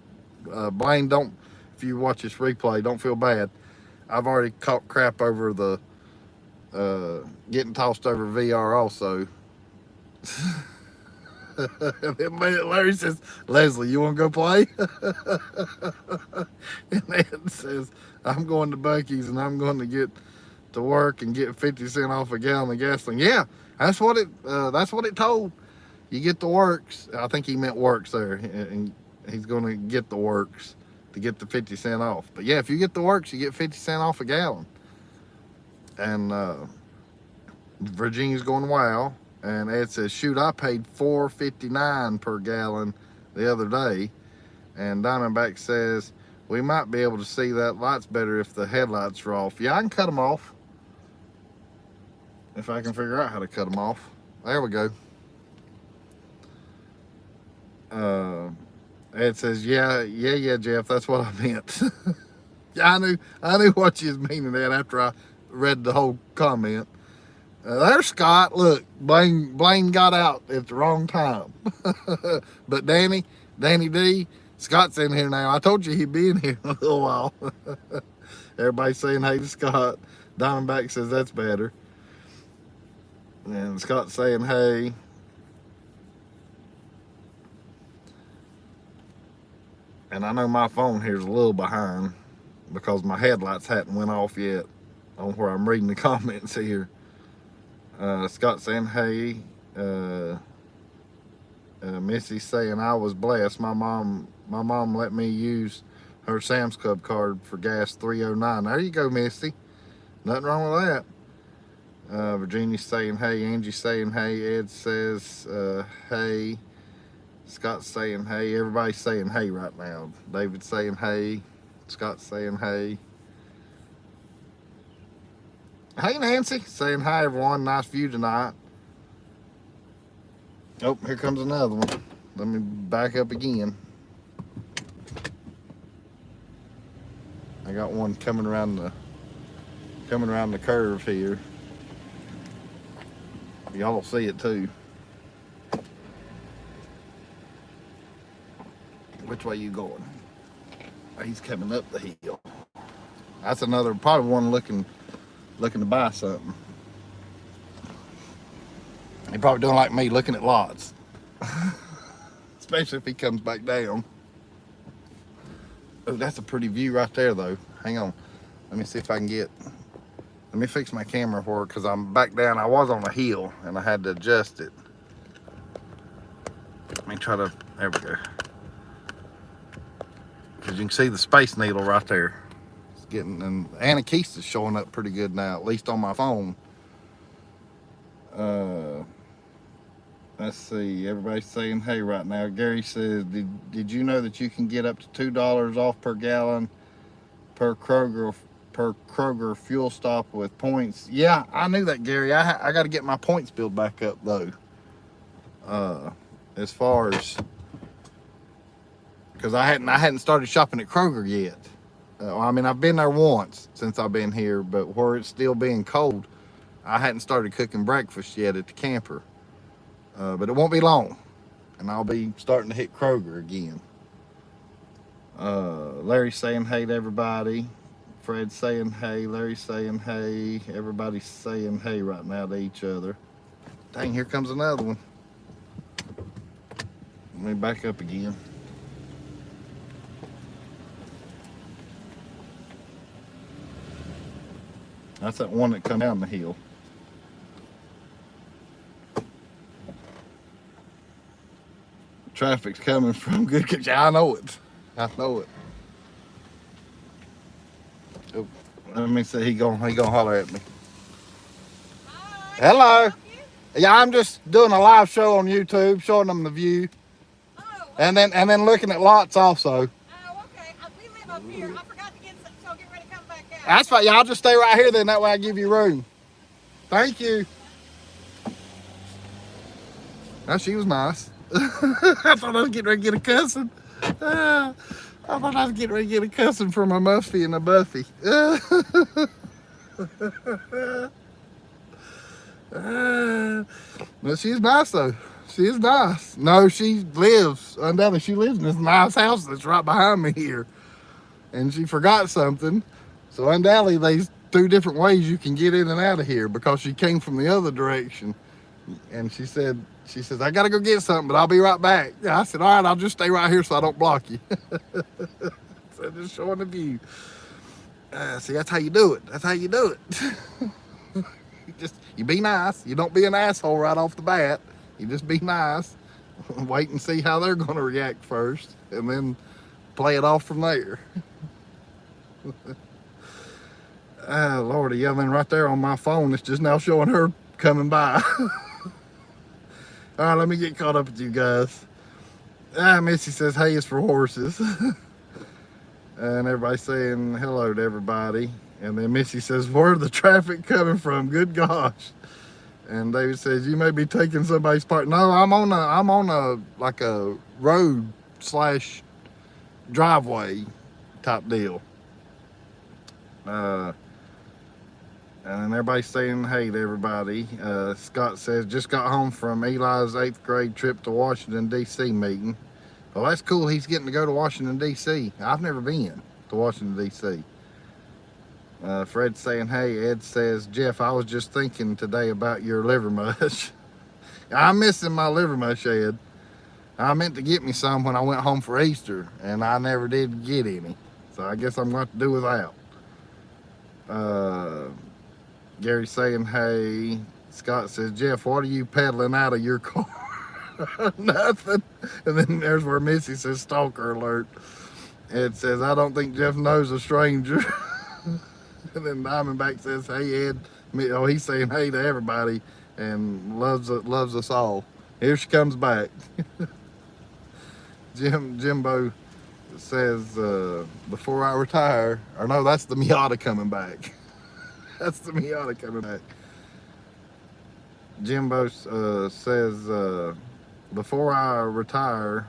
Blaine, don't, if you watch this replay, don't feel bad. I've already caught crap over the getting tossed over VR also. And then Larry says, Leslie, you want to go play? And then says, I'm going to Buc-ee's and I'm going to get to work and get 50 cents off a gallon of gasoline. Yeah, that's what it told. You get the Works. I think he meant Works there, and he's going to get the Works to get the 50 cents off. But yeah, if you get the Works, you get 50 cents off a gallon. And Virginia's going, wow. And Ed says, shoot, I paid $4.59 per gallon the other day. And Diamondback says, we might be able to see that light's better if the headlights are off. Yeah, I can cut them off. If I can figure out how to cut them off. There we go. Ed says, yeah, Jeff, that's what I meant. Yeah, I knew what you was meaning, Ed, after I read the whole comment. There's Scott. Look, Blaine got out at the wrong time. But Danny D, Scott's in here now. I told you he'd be in here in a little while. Everybody's saying hey to Scott. Diamondback says that's better. And Scott's saying hey. And I know my phone here's a little behind because my headlights hadn't went off yet on where I'm reading the comments here. Scott saying hey. Missy saying I was blessed. My mom let me use her Sam's Club card for gas $3.09. There you go, Missy. Nothing wrong with that. Virginia saying hey. Angie saying hey. Ed says hey. Scott's saying hey. Everybody's saying hey right now. David's saying hey. Scott's saying hey. Hey, Nancy. Saying hi, everyone. Nice view tonight. Oh, here comes another one. Let me back up again. I got one coming around the curve here. Y'all will see it too. Which way you going? He's coming up the hill. That's another, probably one looking to buy something. He probably doing like me, looking at lots. Especially if he comes back down. Oh, that's a pretty view right there though. Hang on. Let me see if I can let me fix my camera for it because I'm back down. I was on a hill and I had to adjust it. Let me try to, there we go. Because you can see the Space Needle right there. It's getting, and Anakista's showing up pretty good now, at least on my phone. Let's see, everybody's saying hey right now. Gary says, did you know that you can get up to $2 off per gallon per Kroger fuel stop with points? Yeah, I knew that, Gary. I got to get my points build back up though. As far as, because I hadn't started shopping at Kroger yet. I mean, I've been there once since I've been here, but where it's still being cold, I hadn't started cooking breakfast yet at the camper. But it won't be long, and I'll be starting to hit Kroger again. Larry's saying hey to everybody. Fred's saying hey. Larry's saying hey. Everybody's saying hey right now to each other. Dang, here comes another one. Let me back up again. That's that one that come down the hill. Traffic's coming from good. I know it. I know it. Oh, let me see. He gonna holler at me. Hi, Hello. Yeah, I'm just doing a live show on YouTube, showing them the view, and then looking at lots also. Oh, okay. We live up here. I forgot to get ready to come back out. That's fine. Yeah, I'll just stay right here then. That way I give you room. Thank you. Now she was nice. I thought I was getting ready to get a cussing. I thought I was getting ready to get a cussing from a Muffy and a Buffy. But she's nice though. She is nice. No, she lives, undoubtedly she lives in this nice house that's right behind me here. And she forgot something. So undoubtedly there's 2 different ways you can get in and out of here because she came from the other direction. And she says, I gotta go get something, but I'll be right back. Yeah, I said, all right, I'll just stay right here so I don't block you. So just showing the view. See, that's how you do it. That's how you do it. You be nice. You don't be an asshole right off the bat. You just be nice. Wait and see how they're gonna react first, and then play it off from there. Lordy, yeah, then right there on my phone, it's just now showing her coming by. All right, let me get caught up with you guys. Missy says, hey, it's for horses. And everybody's saying hello to everybody. And then Missy says, where's the traffic coming from? Good gosh. And David says, you may be taking somebody's part. No, I'm on a like a road / driveway type deal. And everybody's saying hey to everybody. Scott says, just got home from Eli's 8th grade trip to Washington, D.C. meeting. Well, that's cool. He's getting to go to Washington, D.C. I've never been to Washington, D.C. Fred's saying, hey. Ed says, Jeff, I was just thinking today about your liver mush. I'm missing my liver mush, Ed. I meant to get me some when I went home for Easter, and I never did get any. So I guess I'm going to do without. Gary's saying, hey. Scott says, Jeff, what are you pedaling out of your car? Nothing. And then there's where Missy says, stalker alert. Ed says, I don't think Jeff knows a stranger. And then Diamondback says, hey, Ed. Oh, he's saying hey to everybody and loves us all. Here she comes back. Jimbo says, before I retire, or no, that's the Miata coming back. That's the Miata coming back. Jimbo says, before I retire,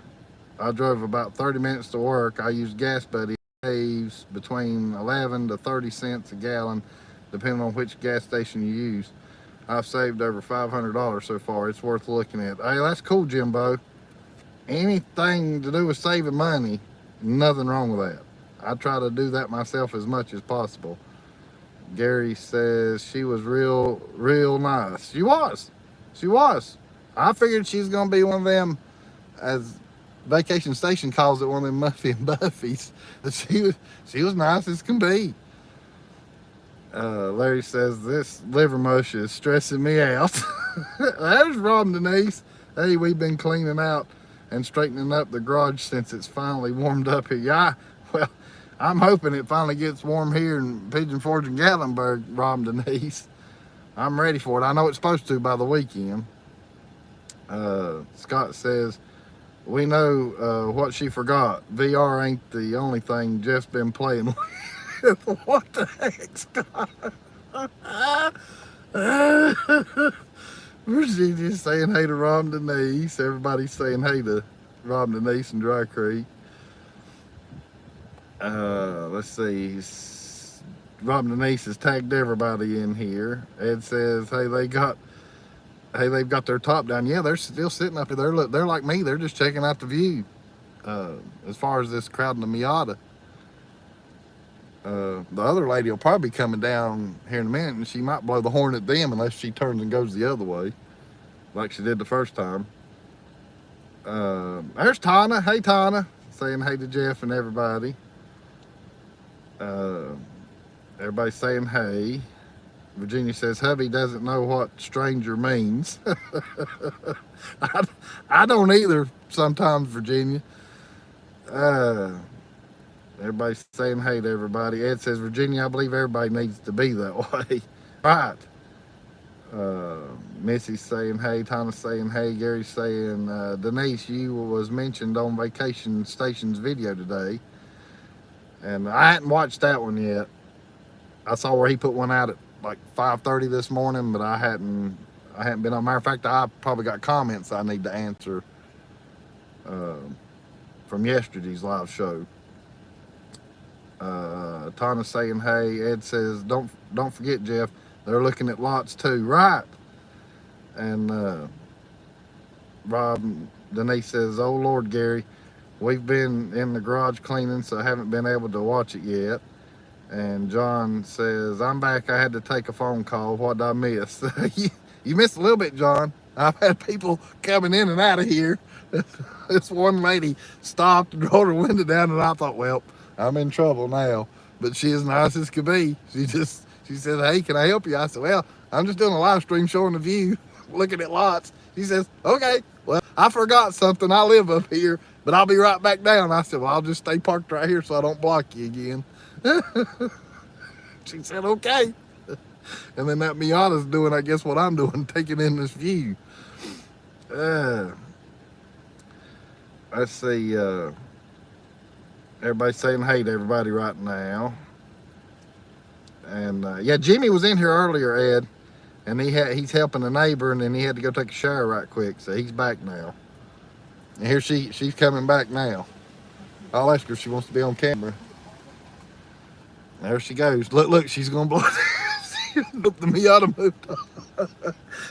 I drove about 30 minutes to work. I used Gas Buddy. Saves between 11 to 30 cents a gallon, depending on which gas station you use. I've saved over $500 so far. It's worth looking at. Hey, that's cool, Jimbo. Anything to do with saving money, nothing wrong with that. I try to do that myself as much as possible. Gary says she was real nice. She was. I figured she's gonna be one of them, as Vacation Station calls it, one of them Muffy and Buffys. But she was nice as can be. Larry says, this liver mush is stressing me out. There's Rob and Denise. Hey, we've been cleaning out and straightening up the garage since it's finally warmed up here. Yeah, well, I'm hoping it finally gets warm here in Pigeon Forge and Gatlinburg, Rob and Denise. I'm ready for it. I know it's supposed to by the weekend. Scott says, we know what she forgot. VR ain't the only thing Jeff's been playing with. What the heck, Scott? Virginia's saying hey to Rob Denise. Everybody's saying hey to Rob Denise in Dry Creek. Let's see. Rob Denise has tagged everybody in here. Ed says, hey, they've got their top down. Yeah, they're still sitting up there. They're like me. They're just checking out the view. As far as this crowd in the Miata. The other lady will probably be coming down here in a minute, and she might blow the horn at them unless she turns and goes the other way, like she did the first time. There's Tana. Hey, Tana. Saying hey to Jeff and everybody. Everybody's saying hey. Virginia says, hubby doesn't know what stranger means. I don't either sometimes, Virginia. Everybody's saying hey to everybody. Ed says, Virginia, I believe everybody needs to be that way. Right. Missy's saying hey. Thomas saying hey. Gary's saying, Denise, you was mentioned on Vacation Station's video today. And I hadn't watched that one yet. I saw where he put one out at like 5:30 this morning, but I hadn't been on. Matter of fact, I probably got comments I need to answer from yesterday's live show. Tana's saying hey. Ed says, don't forget, Jeff, they're looking at lots too. Right. And Rob Denise says, oh Lord, Gary, we've been in the garage cleaning, so I haven't been able to watch it yet. And John says, I'm back. I had to take a phone call. What did I miss? You missed a little bit, John. I've had people coming in and out of here. This one lady stopped and rolled her window down, and I thought, well, I'm in trouble now. But she is nice as could be. She said, hey, can I help you? I said, well, I'm just doing a live stream showing the view, looking at lots. She says, okay, well, I forgot something. I live up here, but I'll be right back down. I said, well, I'll just stay parked right here so I don't block you again. She said, okay. And then that Miata's doing, I guess, what I'm doing, taking in this view. Uh, let's see. Everybody's saying hey to everybody right now. And yeah, Jimmy was in here earlier, Ed, and he's helping a neighbor, and then he had to go take a shower right quick, so he's back now. And here she's coming back now. I'll ask her if she wants to be on camera. There she goes. Look, she's gonna blow. The Miata moved on.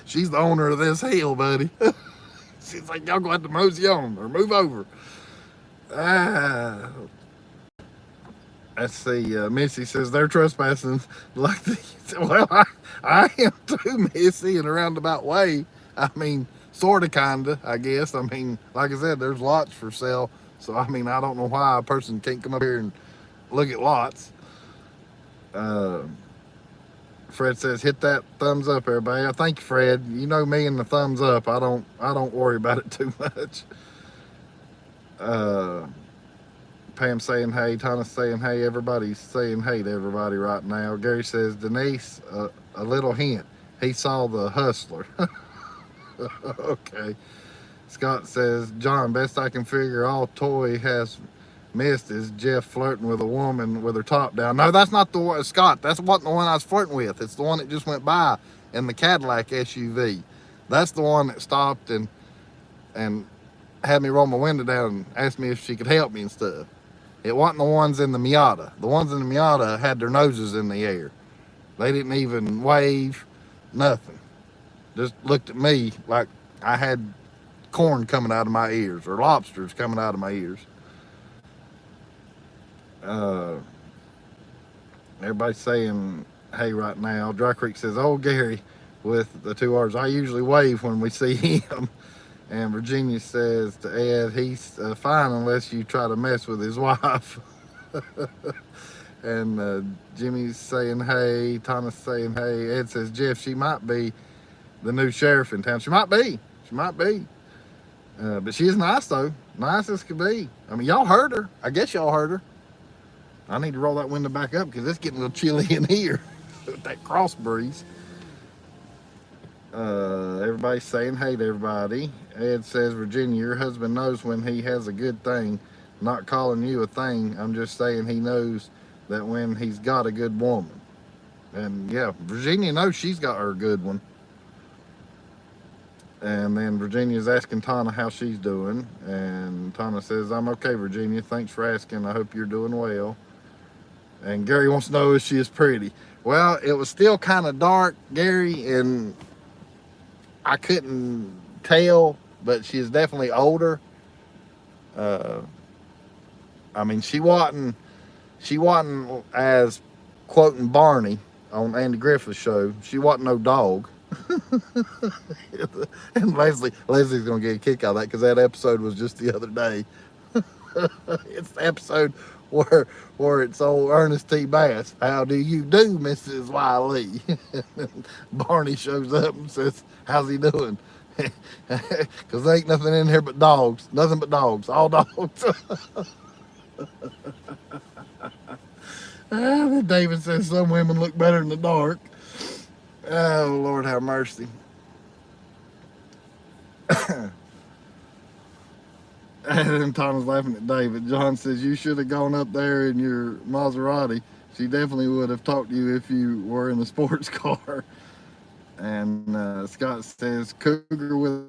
She's the owner of this hill, buddy. She's like, y'all gonna have to mosey on or move over. Let's see. Missy says they're trespassing. Like, well, I am too, Missy, in a roundabout way. I mean, sort of, kinda, I guess. I mean, like I said, there's lots for sale. So I mean, I don't know why a person can't come up here and look at lots. Fred says, hit that thumbs up, everybody. I thank you, Fred. You know me and the thumbs up. I don't worry about it too much. Pam saying hey, Tana saying hey, everybody's saying hey to everybody right now. Gary says, Denise, a little hint. He saw The Hustler. Okay. Scott says, John, best I can figure, all Toy has missed is Jeff flirting with a woman with her top down. No, that's not the one, Scott. That's wasn't the one I was flirting with. It's the one that just went by in the Cadillac SUV. That's the one that stopped and had me roll my window down and asked me if she could help me and stuff. It wasn't the ones in the Miata. The ones in the Miata had their noses in the air. They didn't even wave, nothing. Just looked at me like I had corn coming out of my ears or lobsters coming out of my ears. Everybody's saying hey right now. Dry Creek says, oh, Gary, with the 2 R's. I usually wave when we see him. And Virginia says to Ed, he's fine unless you try to mess with his wife. And Jimmy's saying hey. Thomas saying hey. Ed says, Jeff, she might be the new sheriff in town. She might be. She might be. But she's nice, though. Nice as could be. I mean, y'all heard her. I guess y'all heard her. I need to roll that window back up because it's getting a little chilly in here with that cross breeze. Everybody's saying hey to everybody. Ed says, Virginia, your husband knows when he has a good thing. Not calling you a thing. I'm just saying he knows that when he's got a good woman. And yeah, Virginia knows she's got her good one. And then Virginia's asking Tana how she's doing. And Tana says, I'm okay, Virginia. Thanks for asking. I hope you're doing well. And Gary wants to know if she is pretty. Well, it was still kind of dark, Gary, and I couldn't tell, but she's definitely older. I mean, she wasn't as quoting Barney on Andy Griffith's show. She wasn't no dog. And Leslie's gonna get a kick out of that because that episode was just the other day. It's the episode where it's old Ernest T. Bass. How do you do, Mrs. Wiley? Barney shows up and says, how's he doing? Because there ain't nothing in here but dogs. Nothing but dogs. All dogs. David says some women look better in the dark. Oh, Lord have mercy. And Thomas laughing at David. John says, you should have gone up there in your Maserati. She definitely would have talked to you if you were in a sports car. And Scott says, cougar with...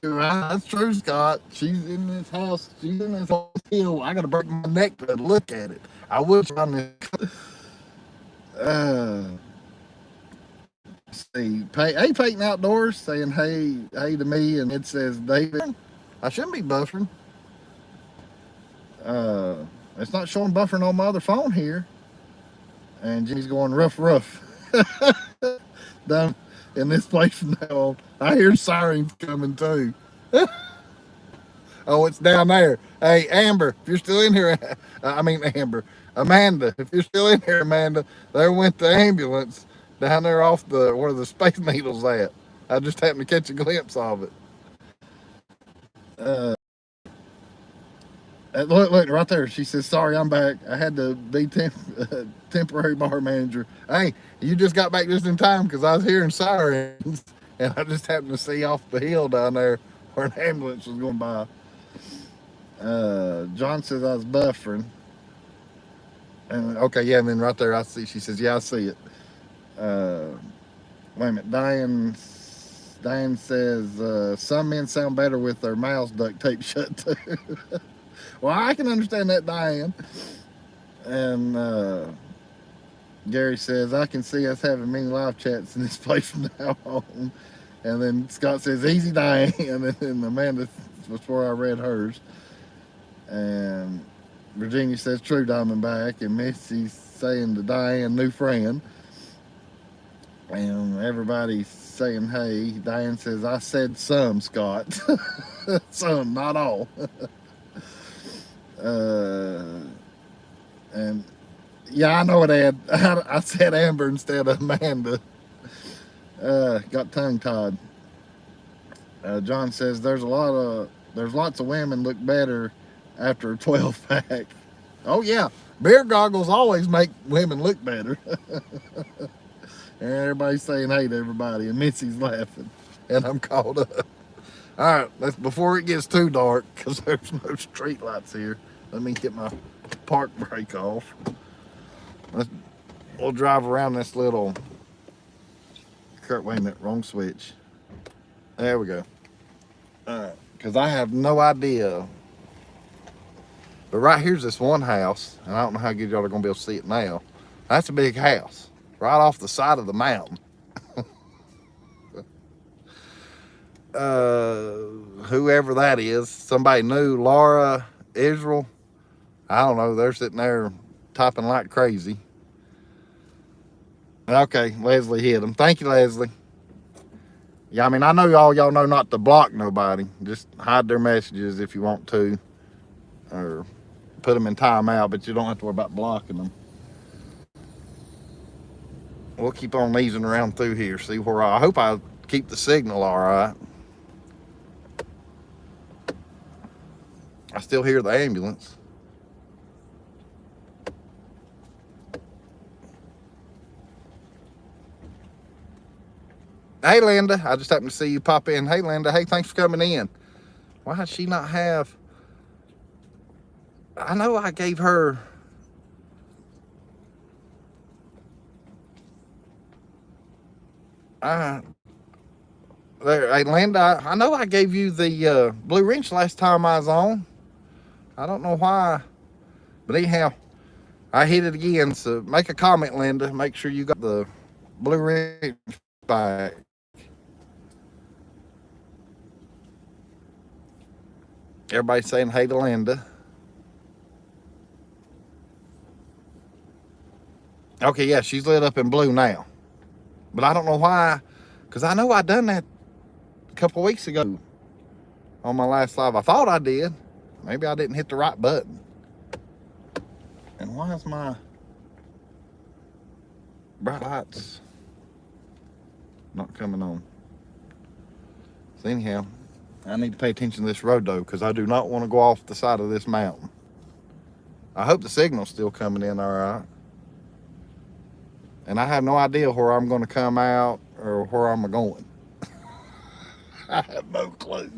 That's true, Scott. She's in this house. She's in this hill. I got to break my neck to look at it. I wish I knew. See, hey Peyton Outdoors saying hey to me, and it says David. I shouldn't be buffering. It's not showing buffering on my other phone here. And Jimmy's going rough. Down in this place from now on. I hear sirens coming too. Oh, it's down there. Hey, Amber, if you're still in here, Amanda, if you're still in here, Amanda, there went the ambulance down there off where the Space Needle's at. I just happened to catch a glimpse of it. Look, right there. She says, sorry, I'm back. I had to be temporary bar manager. Hey, you just got back just in time because I was hearing sirens and I just happened to see off the hill down there where an ambulance was going by. John says I was buffering. And okay, yeah, and then right there I see, she says, yeah, I see it. Wait a minute. Diane says, some men sound better with their mouths duct taped shut too. Well, I can understand that, Diane. And Gary says, I can see us having many live chats in this place from now on. And then Scott says, easy, Diane. And then Amanda, before I read hers. And Virginia says, true, Diamondback. And Missy's saying to Diane, new friend. And everybody's saying, hey. Diane says, I said some, Scott. Some, not all. And yeah, I know it, Ed. I said Amber instead of Amanda. Got tongue tied. John says there's lots of women look better after a 12 pack. Oh yeah, beer goggles always make women look better. And everybody's saying hey to everybody, and Missy's laughing, and I'm caught up. All right, let's before it gets too dark, because there's no street lights here. Let me get my park brake off. We'll drive around this little. Wait a minute, wrong switch. There we go. All right, because I have no idea. But right here's this one house, and I don't know how good y'all are gonna be able to see it now. That's a big house, right off the side of the mountain. Whoever that is, somebody new, Laura, Israel, I don't know, they're sitting there typing like crazy. Okay, Leslie hit them. Thank you, Leslie. Yeah, I mean, I know y'all know not to block nobody. Just hide their messages if you want to, or put them in timeout, but you don't have to worry about blocking them. We'll keep on easing around through here, see where I hope I keep the signal all right. I still hear the ambulance. Hey, Linda, I just happened to see you pop in. Hey, Linda, hey, thanks for coming in. Why does she not have... I know I gave her... There, hey, Linda, I know I gave you the blue wrench last time I was on. I don't know why. But anyhow, I hit it again. So make a comment, Linda. Make sure you got the blue wrench back. Everybody's saying hey to Linda. Okay, yeah, she's lit up in blue now. But I don't know why, because I know I done that a couple weeks ago on my last live. I thought I did. Maybe I didn't hit the right button. And why is my bright lights not coming on? So anyhow, I need to pay attention to this road though, because I do not want to go off the side of this mountain. I hope the signal's still coming in all right. And I have no idea where I'm going to come out or where I'm going. I have no clue.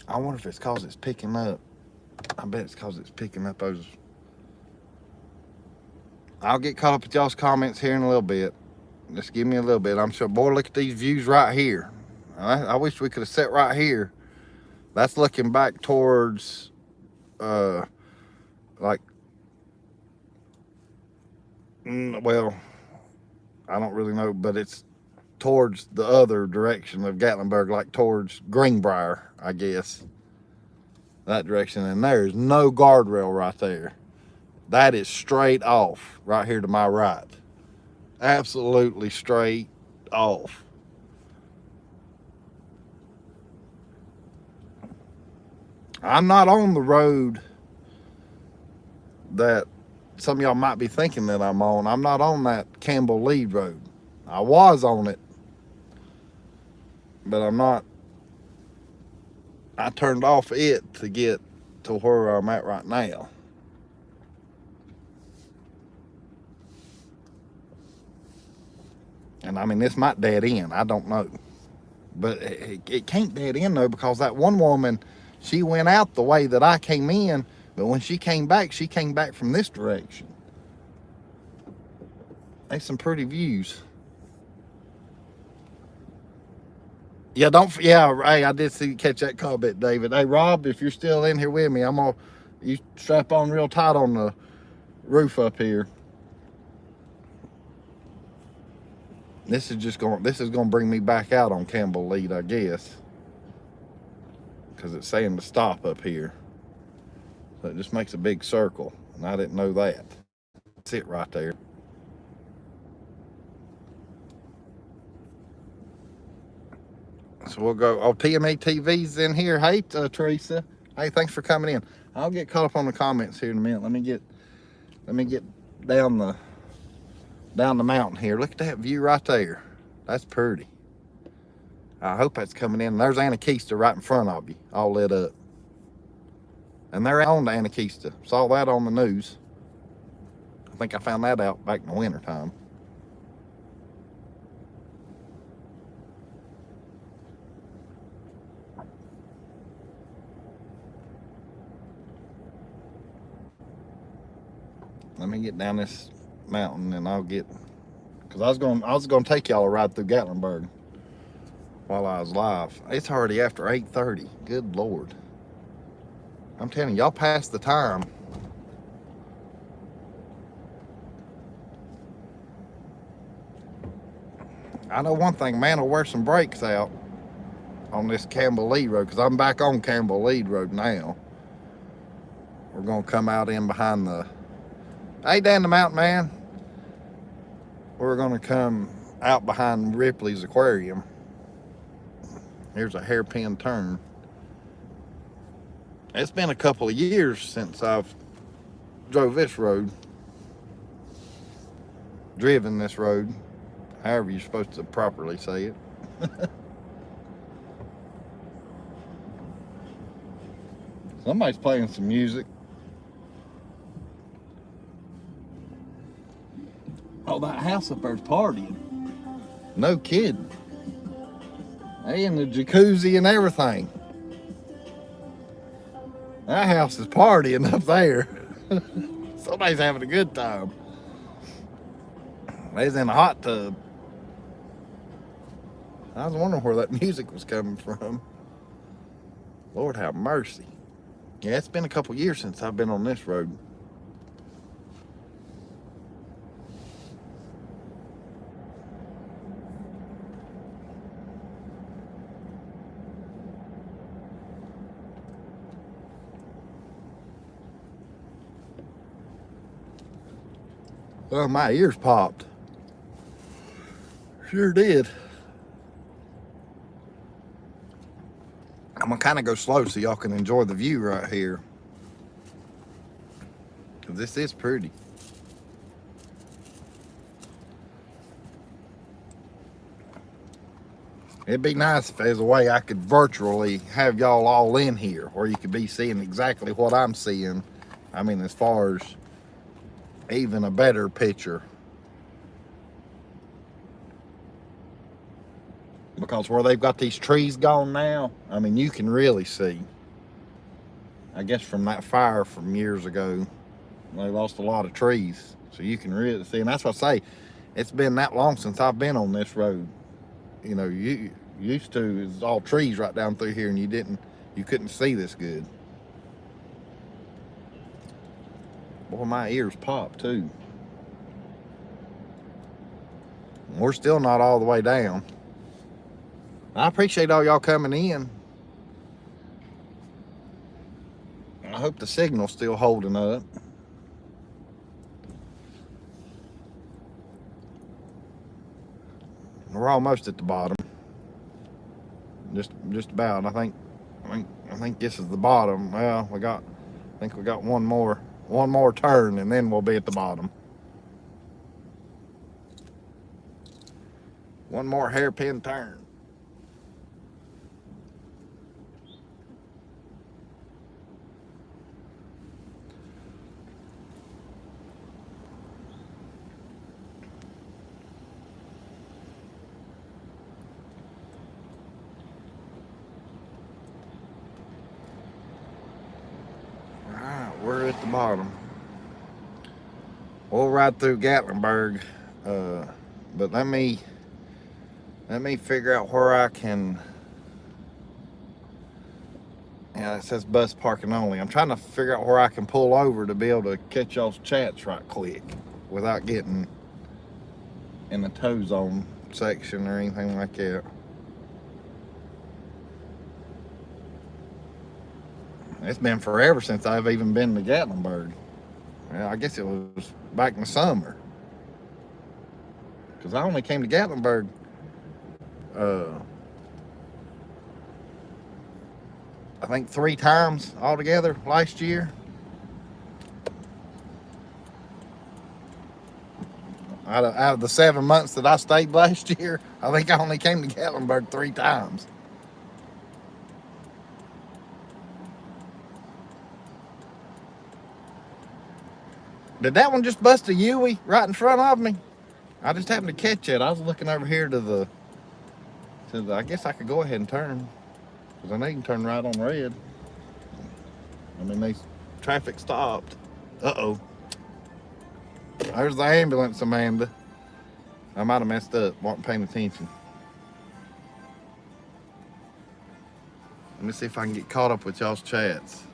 I wonder if it's because it's picking up. I bet it's because it's picking up those. I'll get caught up with y'all's comments here in a little bit. Just give me a little bit. I'm sure. Boy, look at these views right here. I wish we could have sat right here. That's looking back towards, like, well, I don't really know, but it's towards the other direction of Gatlinburg, like towards Greenbrier, I guess. That direction, and there's no guardrail right there. That is straight off right here to my right. Absolutely straight off. I'm not on the road that some of y'all might be thinking that I'm on. I'm not on that Campbell Lead Road. I was on it, but I'm not. I turned off it to get to where I'm at right now. And I mean, this might dead end. I don't know. But it can't dead end though, because that one woman, she went out the way that I came in, but when she came back from this direction. There's some pretty views. Yeah, hey, I did see you catch that comment, David. Hey, Rob, if you're still in here with me, you strap on real tight on the roof up here. This is gonna bring me back out on Campbell Lead, I guess, because it's saying to stop up here. So it just makes a big circle, and I didn't know that. That's it right there. So we'll go. Oh, TMA TV's in here. Hey, Teresa. Hey, thanks for coming in. I'll get caught up on the comments here in a minute. Let me get down the mountain here. Look at that view right there. That's pretty. I hope that's coming in. There's Anakeesta right in front of you, all lit up. And they're on the Anakeesta. Saw that on the news. I think I found that out back in the winter time. Let me get down this mountain and I'll get, because I was gonna take y'all a ride through Gatlinburg while I was live. It's already after 8:30. Good Lord. I'm telling y'all passed the time. I know one thing, man will wear some brakes out on this Campbell Lead Road, because I'm back on Campbell Lead Road now. We're gonna come out in behind the, hey, down the mountain, man. We're gonna come out behind Ripley's Aquarium. Here's a hairpin turn. It's been a couple of years since I've drove this road, driven this road, however you're supposed to properly say it. Somebody's playing some music. Oh, that house up there's partying. No kidding. They in the jacuzzi and everything. That house is partying up there. Somebody's having a good time. They's in a hot tub. I was wondering where that music was coming from. Lord have mercy. Yeah, it's been a couple years since I've been on this road. Oh, my ears popped. Sure did. I'm gonna kind of go slow so y'all can enjoy the view right here. Cause this is pretty. It'd be nice if there's a way I could virtually have y'all all in here, where you could be seeing exactly what I'm seeing. I mean, as far as even a better picture. Because where they've got these trees gone now, I mean, you can really see. I guess from that fire from years ago, they lost a lot of trees. So you can really see, and that's what I say, it's been that long since I've been on this road. You know, you used to, it was all trees right down through here, and you couldn't see this good. Boy, my ears pop too. We're still not all the way down. I appreciate all y'all coming in. I hope the signal's still holding up. We're almost at the bottom. Just about. I think I think this is the bottom. Well, I think we got one more turn, and then we'll be at the bottom. One more hairpin turn. We're at the bottom. We'll ride through Gatlinburg, but let me figure out where I can. Yeah, it says bus parking only. I'm trying to figure out where I can pull over to be able to catch y'all's chats right quick without getting in the tow zone section or anything like that. It's been forever since I've even been to Gatlinburg. Well, I guess it was back in the summer. Because I only came to Gatlinburg I think 3 times altogether last year. Out of the 7 months that I stayed last year, I think I only came to Gatlinburg 3 times. Did that one just bust a Yui right in front of me? I just happened to catch it. I was looking over here to the I guess I could go ahead and turn. Because I know you can turn right on red. I mean, traffic stopped. Uh-oh. There's the ambulance, Amanda. I might have messed up, wasn't paying attention. Let me see if I can get caught up with y'all's chats.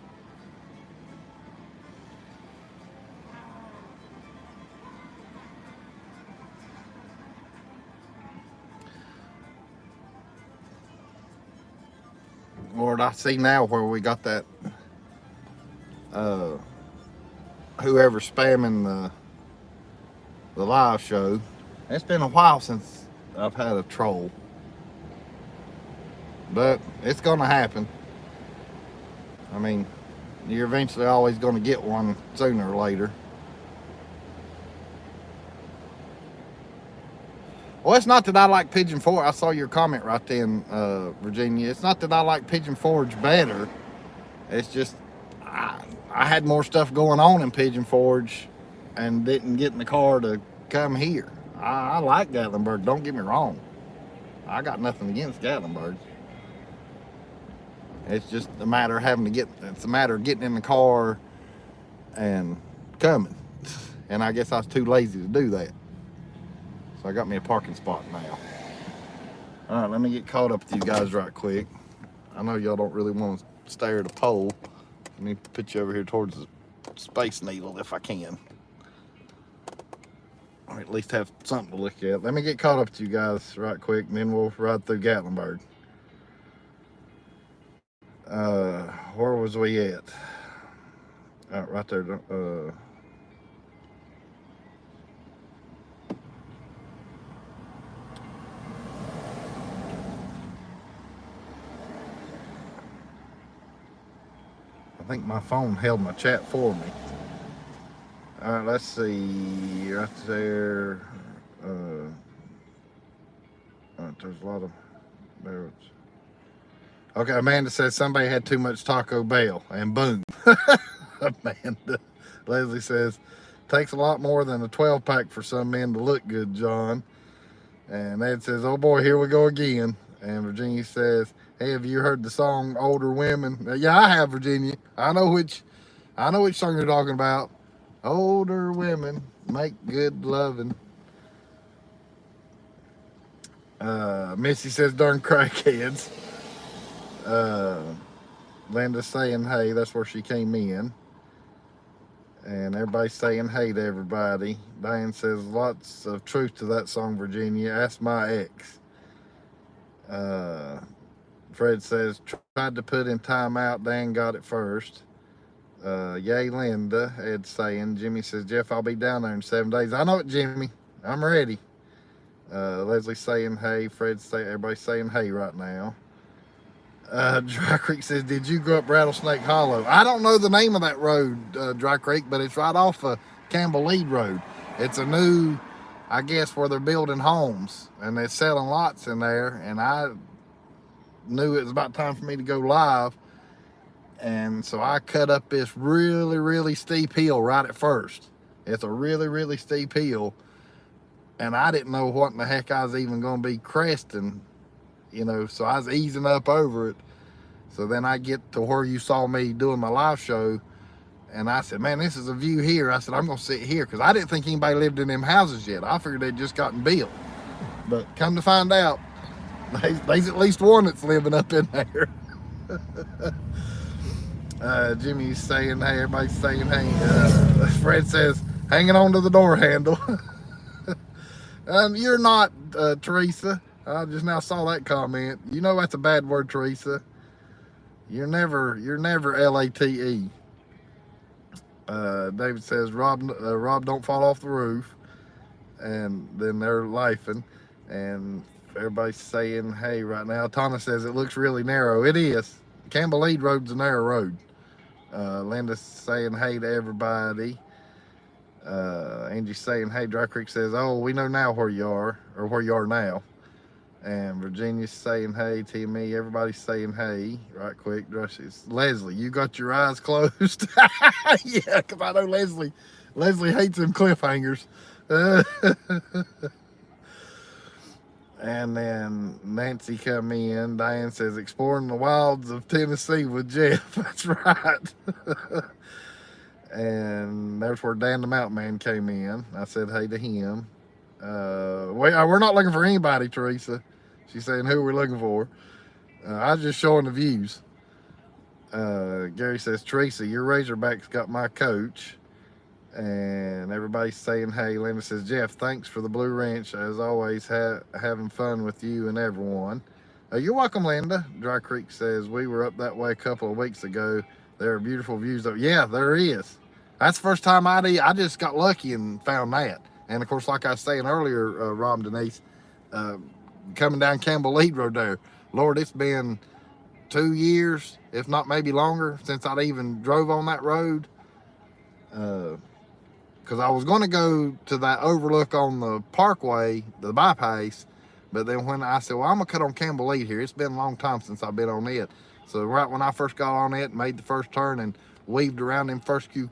Lord, I see now where we got that, whoever's spamming the live show. It's been a while since I've had a troll. But it's gonna happen. I mean, you're eventually always gonna get one sooner or later. Well, it's not that I like Pigeon Forge. I saw your comment right then, Virginia. It's not that I like Pigeon Forge better. It's just I had more stuff going on in Pigeon Forge and didn't get in the car to come here. I like Gatlinburg, don't get me wrong. I got nothing against Gatlinburg. It's just a matter of it's a matter of getting in the car and coming. And I guess I was too lazy to do that. So I got me a parking spot now. All right, let me get caught up with you guys right quick. I know y'all don't really want to stare at a pole. Let me put you over here towards the Space Needle if I can. Or at least have something to look at. Let me get caught up with you guys right quick, and then we'll ride through Gatlinburg. Where was we at? Right there. I think my phone held my chat for me. All right, let's see. Right there. There's a lot of. There. Okay, Amanda says somebody had too much Taco Bell, and boom. Amanda. Leslie says, takes a lot more than a 12-pack for some men to look good, John. And Ed says, oh boy, here we go again. And Virginia says, hey, have you heard the song Older Women? Yeah, I have, Virginia. I know which song you're talking about. Older women make good loving. Missy says, darn crackheads. Linda's saying, hey, that's where she came in. And everybody's saying, hey to everybody. Diane says, lots of truth to that song, Virginia. Ask my ex. Fred says, tried to put in timeout. Dan got it first. Yay, Linda. Ed's saying. Jimmy says, Jeff, I'll be down there in 7 days. I know it, Jimmy. I'm ready. Leslie's saying, hey. Fred's saying, everybody's saying, hey right now. Dry Creek says, did you go up Rattlesnake Hollow? I don't know the name of that road, Dry Creek, but it's right off of Campbell Lead Road. It's a new, I guess, where they're building homes and they're selling lots in there. And I knew it was about time for me to go live. And so I cut up this really, really steep hill right at first. It's a really, really steep hill. And I didn't know what in the heck I was even going to be cresting, so I was easing up over it. So then I get to where you saw me doing my live show, and I said, man, this is a view here. I said, I'm going to sit here, because I didn't think anybody lived in them houses yet. I figured they'd just gotten built. But come to find out, there's at least one that's living up in there. Jimmy's saying, hey, everybody's saying, hey. Fred says, hanging on to the door handle. You're not, Teresa. I just now saw that comment. You know that's a bad word, Teresa. You're never LATE. David says, Rob, don't fall off the roof. And then they're laughing. And everybody's saying, hey, right now. Tana says, it looks really narrow. It is. Campbell Lead Road's a narrow road. Linda's saying, hey to everybody. Angie's saying, hey. Dry Creek says, oh, we know now where you are, or where you are now. And Virginia's saying, hey to me. Everybody's saying, hey, right quick. It's Leslie, you got your eyes closed? Yeah, because I know Leslie hates them cliffhangers. And then Nancy come in. Diane says, exploring the wilds of Tennessee with Jeff. That's right. And there's where Dan the Mountain Man came in. I said hey to him. We're not looking for anybody, Teresa. She's saying who we're looking for. I was just showing the views. Gary says, Teresa, your Razorback's got my coach. And everybody's saying hey. Linda says, Jeff, thanks for the Blue Ranch. As always, having fun with you and everyone. You're welcome, Linda. Dry Creek says, we were up that way a couple of weeks ago. There are beautiful views. Yeah, there is. That's the first time I just got lucky and found that. And of course, like I was saying earlier, Rob and Denise, coming down Campbell Lead Road there, Lord, it's been 2 years, if not maybe longer, since I even drove on that road. Because I was going to go to that overlook on the parkway, the bypass, but then when I said, well, I'm going to cut on Campbell Lead here. It's been a long time since I've been on it. So right when I first got on it, made the first turn and weaved around them first few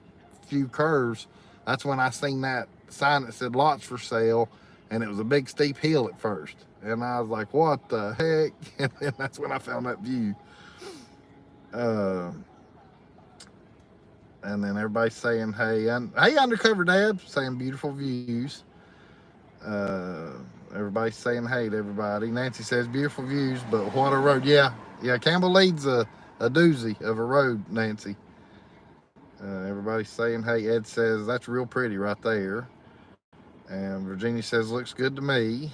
curves, that's when I seen that sign that said lots for sale, and it was a big steep hill at first. And I was like, what the heck? And then that's when I found that view. And then everybody's saying, hey, Undercover Dad, saying beautiful views. Everybody's saying hey to everybody. Nancy says beautiful views, but what a road. Yeah, Campbell Lead's a doozy of a road, Nancy. Everybody's saying hey. Ed says, that's real pretty right there. And Virginia says, looks good to me.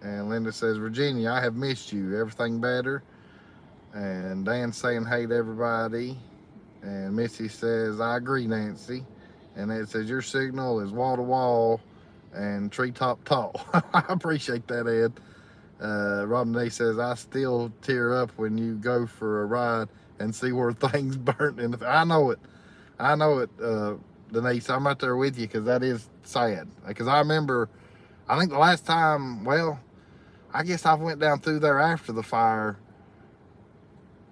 And Linda says, Virginia, I have missed you. Everything better? And Dan's saying hey to everybody. And Missy says, I agree, Nancy. And Ed says, your signal is wall to wall and treetop tall. I appreciate that, Ed. Robin Day says, I still tear up when you go for a ride and see where things burnt in the. I know it, Denise. I'm right there with you, because that is sad. Because I remember, I think the last time, well, I guess I went down through there after the fire.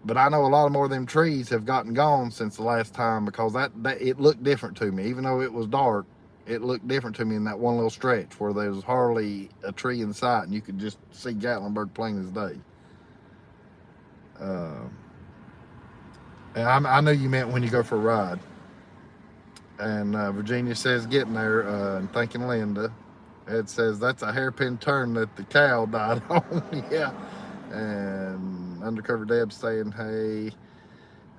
But I know a lot more of them trees have gotten gone since the last time, because that it looked different to me. Even though it was dark, it looked different to me in that one little stretch where there was hardly a tree in sight and you could just see Gatlinburg plain as day. And I knew you meant when you go for a ride. And Virginia says getting there, and thanking Linda. Ed says that's a hairpin turn that the cow died on. Yeah. And Undercover Deb's saying hey.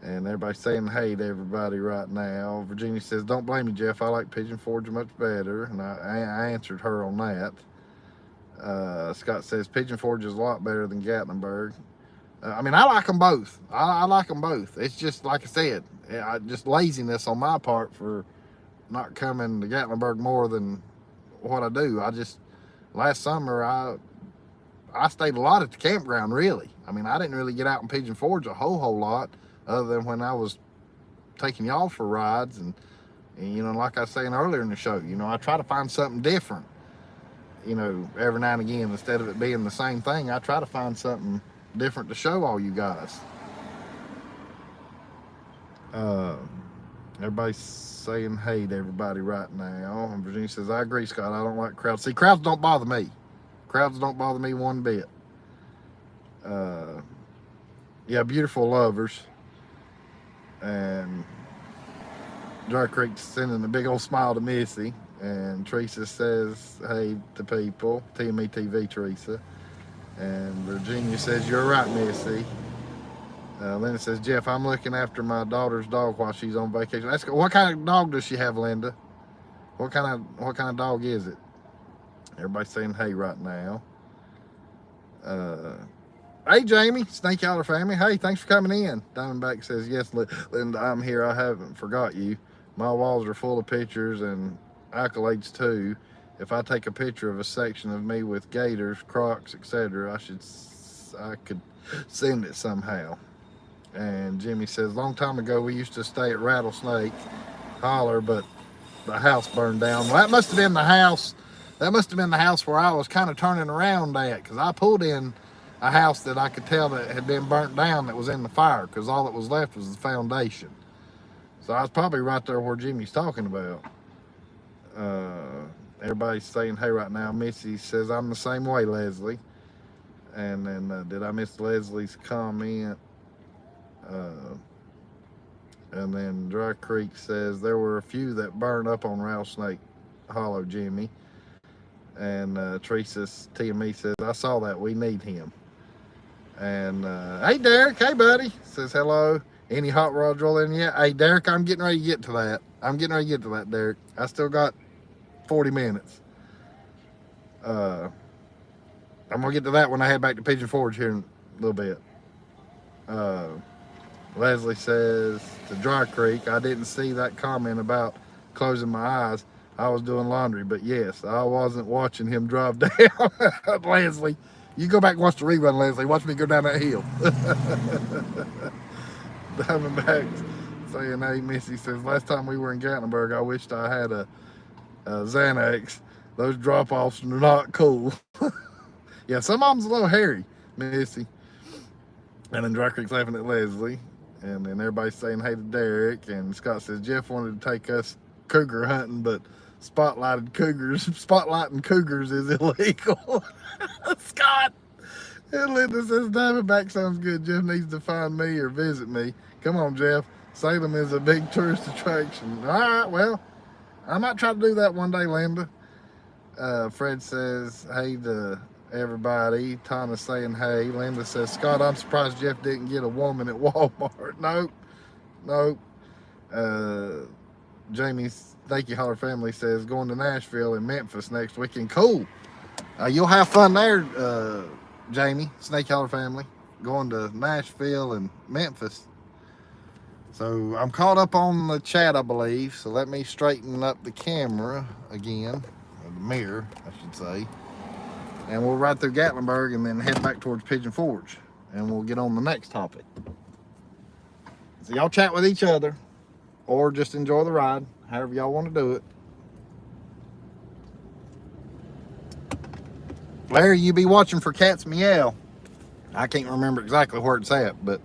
And everybody's saying hey to everybody right now. Virginia says, don't blame me, Jeff. I like Pigeon Forge much better. And I answered her on that. Scott says, Pigeon Forge is a lot better than Gatlinburg. I mean, I like them both. I like them both. It's just, like I said, just laziness on my part for not coming to Gatlinburg more than what I do. Last summer, I stayed a lot at the campground, really. I mean, I didn't really get out in Pigeon Forge a whole lot, other than when I was taking y'all for rides. And, you know, like I was saying earlier in the show, you know, I try to find something different, you know, every now and again. Instead of it being the same thing, I try to find something different to show all you guys. Everybody's saying hey to everybody right now. And Virginia says, I agree, Scott. I don't like crowds. See, crowds don't bother me. Crowds don't bother me one bit. Yeah, beautiful lovers. And Dry Creek's sending a big old smile to Missy. And Teresa says, hey to people. TME TV, Teresa. And Virginia says, you're right, Missy. Linda says, Jeff, I'm looking after my daughter's dog while she's on vacation. That's, what kind of dog does she have, Linda? What kind of dog is it? Everybody's saying hey right now. Hey, Jamie, Snake Howler family. Hey, thanks for coming in. Diamondback says, yes, Linda, I'm here. I haven't forgot you. My walls are full of pictures and accolades too. If I take a picture of a section of me with gators, crocs, etc., I could send it somehow. And Jimmy says, long time ago we used to stay at Rattlesnake Holler, but the house burned down. Well, that must have been the house. That must have been the house where I was kind of turning around at, because I pulled in a house that I could tell that had been burnt down, that was in the fire, because all that was left was the foundation. So I was probably right there where Jimmy's talking about. Everybody's saying hey right now. Missy says, I'm the same way, Leslie. And then did I miss Leslie's comment? And then Dry Creek says, there were a few that burned up on Rattlesnake Hollow, Jimmy. And Teresa's TME says, I saw that. We need him. And hey, Derek. Hey, buddy. Says hello. Any hot rods rolling yet? Hey, Derek, I'm getting ready to get to that. Derek. I still got 40 minutes. I'm going to get to that when I head back to Pigeon Forge here in a little bit. Leslie says to Dry Creek, I didn't see that comment about closing my eyes. I was doing laundry, but yes, I wasn't watching him drive down. Leslie, you go back and watch the rerun, Leslie. Watch me go down that hill. Diamondbacks saying, hey, Missy says, last time we were in Gatlinburg, I wished I had a Xanax. Those drop-offs are not cool. Yeah, some of them's a little hairy, Missy. And then Dry Creek's laughing at Leslie. And then everybody's saying hey to Derek. And Scott says, Jeff wanted to take us cougar hunting, but spotlighting cougars is illegal. Scott. And Linda says, Diamondback sounds good. Jeff needs to find me or visit me. Come on, Jeff. Salem is a big tourist attraction. All right, well, I might try to do that one day, Linda. Fred says, hey to everybody. Tana's saying, hey. Linda says, Scott, I'm surprised Jeff didn't get a woman at Walmart. Nope. Jamie's Thank You Holler family says, going to Nashville and Memphis next weekend. Cool. You'll have fun there, Jamie, Snake Holler family, going to Nashville and Memphis. So I'm caught up on the chat, I believe. So let me straighten up the camera again, or the mirror, I should say. And we'll ride through Gatlinburg and then head back towards Pigeon Forge. And we'll get on the next topic. So y'all chat with each other or just enjoy the ride, however y'all want to do it. Larry, you be watching for Cat's Meow. I can't remember exactly where it's at, but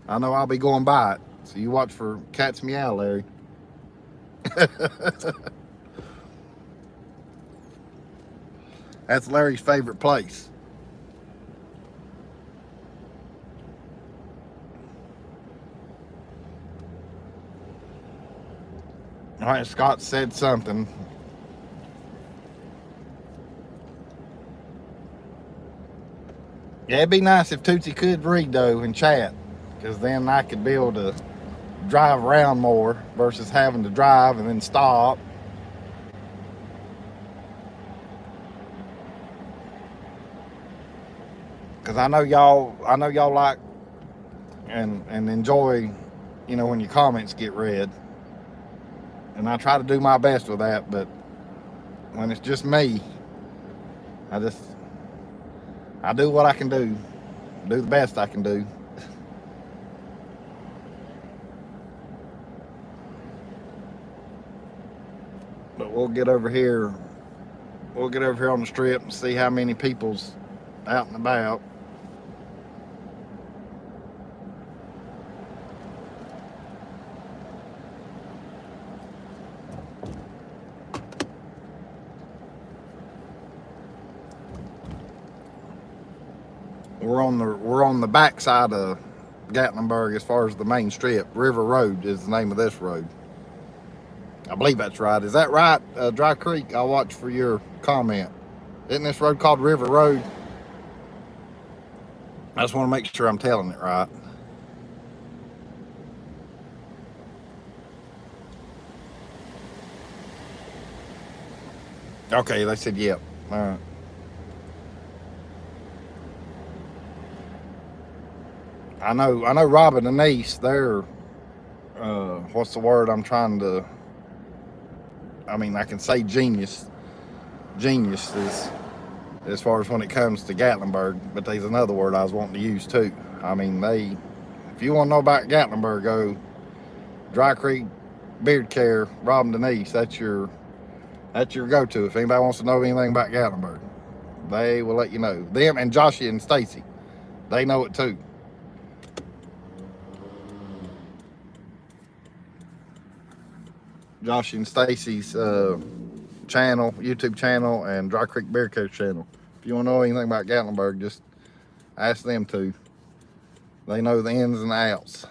I know I'll be going by it. So you watch for Cat's Meow, Larry. That's Larry's favorite place. All right, Scott said something. Yeah, it'd be nice if Tootsie could read, though, and chat, because then I could be able to drive around more versus having to drive and then stop. Because I know y'all like and enjoy, you know, when your comments get read. And I try to do my best with that, but when it's just me, I I do what I can do the best I can do. But we'll get over here on the strip and see how many people's out and about. We're on the back side of Gatlinburg as far as the main strip. River Road is the name of this road. I believe that's right. Is that right, Dry Creek? I'll watch for your comment. Isn't this road called River Road? I just want to make sure I'm telling it right. Okay, they said yep. All right. I know Rob and Denise, they're what's the word I'm trying to, I can say geniuses as far as when it comes to Gatlinburg, but there's another word I was wanting to use too. If you want to know about Gatlinburg, go Dry Creek Beard Care, Rob and Denise. That's your go-to. If anybody wants to know anything about Gatlinburg, they will let you know. Them and Joshy and Stacy, they know it too. Josh and Stacy's channel, YouTube channel, and Dry Creek Bear Care channel. If you want to know anything about Gatlinburg, just ask them to. They know the ins and outs.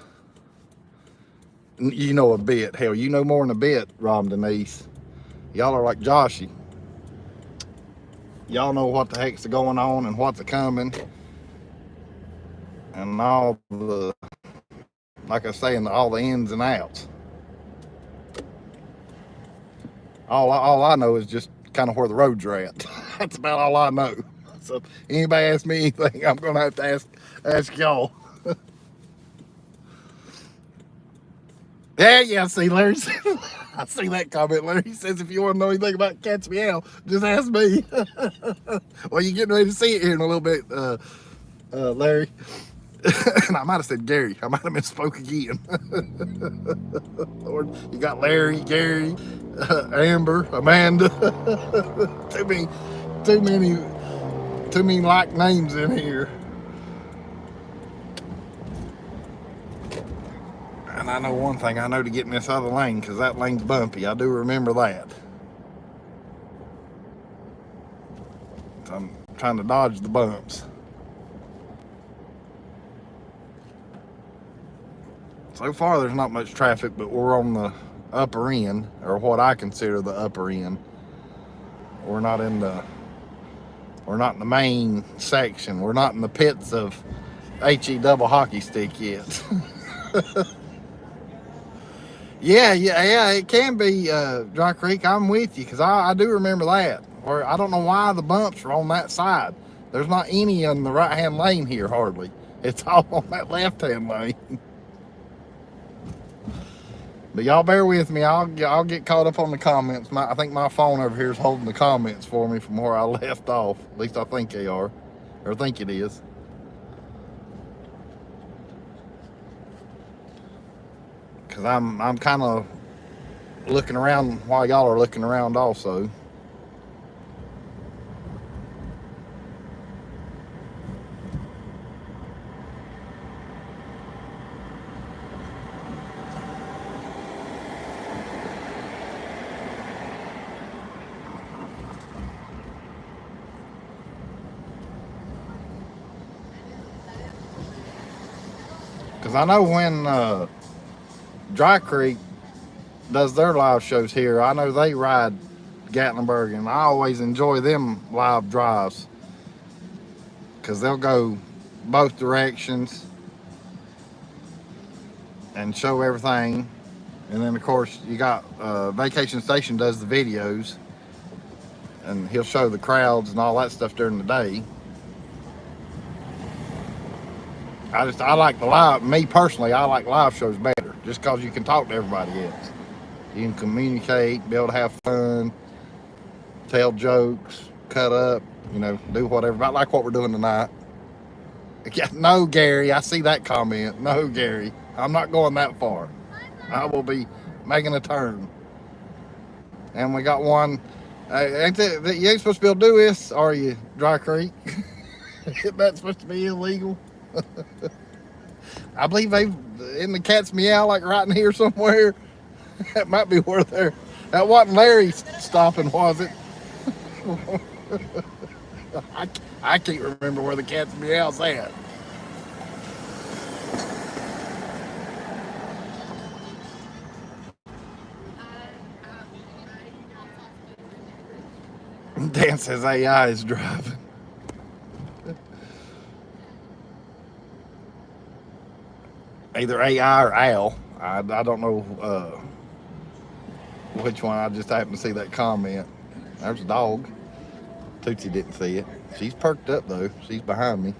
You know a bit. Hell, you know more than a bit, Rob and Denise. Y'all are like Joshy. Y'all know what the heck's going on and what's coming. And all the, like I say, all the ins and outs. All I know is just kind of where the roads are at. That's about all I know. So if anybody asks me anything, I'm gonna have to ask y'all. Yeah, see Larry says, I see that comment. Larry says if you want to know anything about Cat's Meow, just ask me. Well, you're getting ready to see it here in a little bit, Larry. And I might have said Gary. I might have misspoke again. Lord, you got Larry, Gary, Amber, Amanda. too many like names in here. And I know one thing. I know to get in this other lane because that lane's bumpy. I do remember that. So I'm trying to dodge the bumps. So far, there's not much traffic, but we're on the upper end, or what I consider the upper end. We're not in the main section. We're not in the pits of HE double hockey stick yet. Yeah, it can be Dry Creek. I'm with you because I do remember that. Or I don't know why the bumps are on that side. There's not any in the right-hand lane here hardly. It's all on that left-hand lane. But y'all bear with me. I'll get caught up on the comments. I think my phone over here is holding the comments for me from where I left off. At least I think they are, or I think it is. Cause I'm kind of looking around while y'all are looking around also. Cause I know when Dry Creek does their live shows here, I know they ride Gatlinburg, and I always enjoy them live drives because they'll go both directions and show everything. And then of course you got Vacation Station does the videos, and he'll show the crowds and all that stuff during the day. I like the live, me personally, I like live shows better just because you can talk to everybody else. You can communicate, be able to have fun, tell jokes, cut up, you know, do whatever. About like what we're doing tonight. Yeah, no, Gary, I see that comment. No, Gary, I'm not going that far. I will be making a turn. And we got one. You ain't supposed to be able to do this, are you, Dry Creek? Isn't that supposed to be illegal? I believe they in the cat's meow, like right in here somewhere. That might be where they're. That wasn't Larry stopping, was it? I can't remember where the cat's meow's at. Dan says AI is driving. Either AI or Al. I don't know which one. I just happened to see that comment. There's a dog. Tootsie didn't see it. She's perked up though. She's behind me.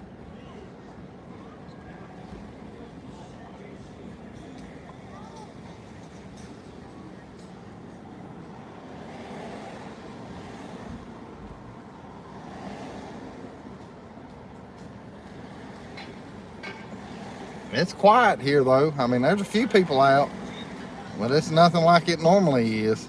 It's quiet here though. I mean, there's a few people out, but it's nothing like it normally is.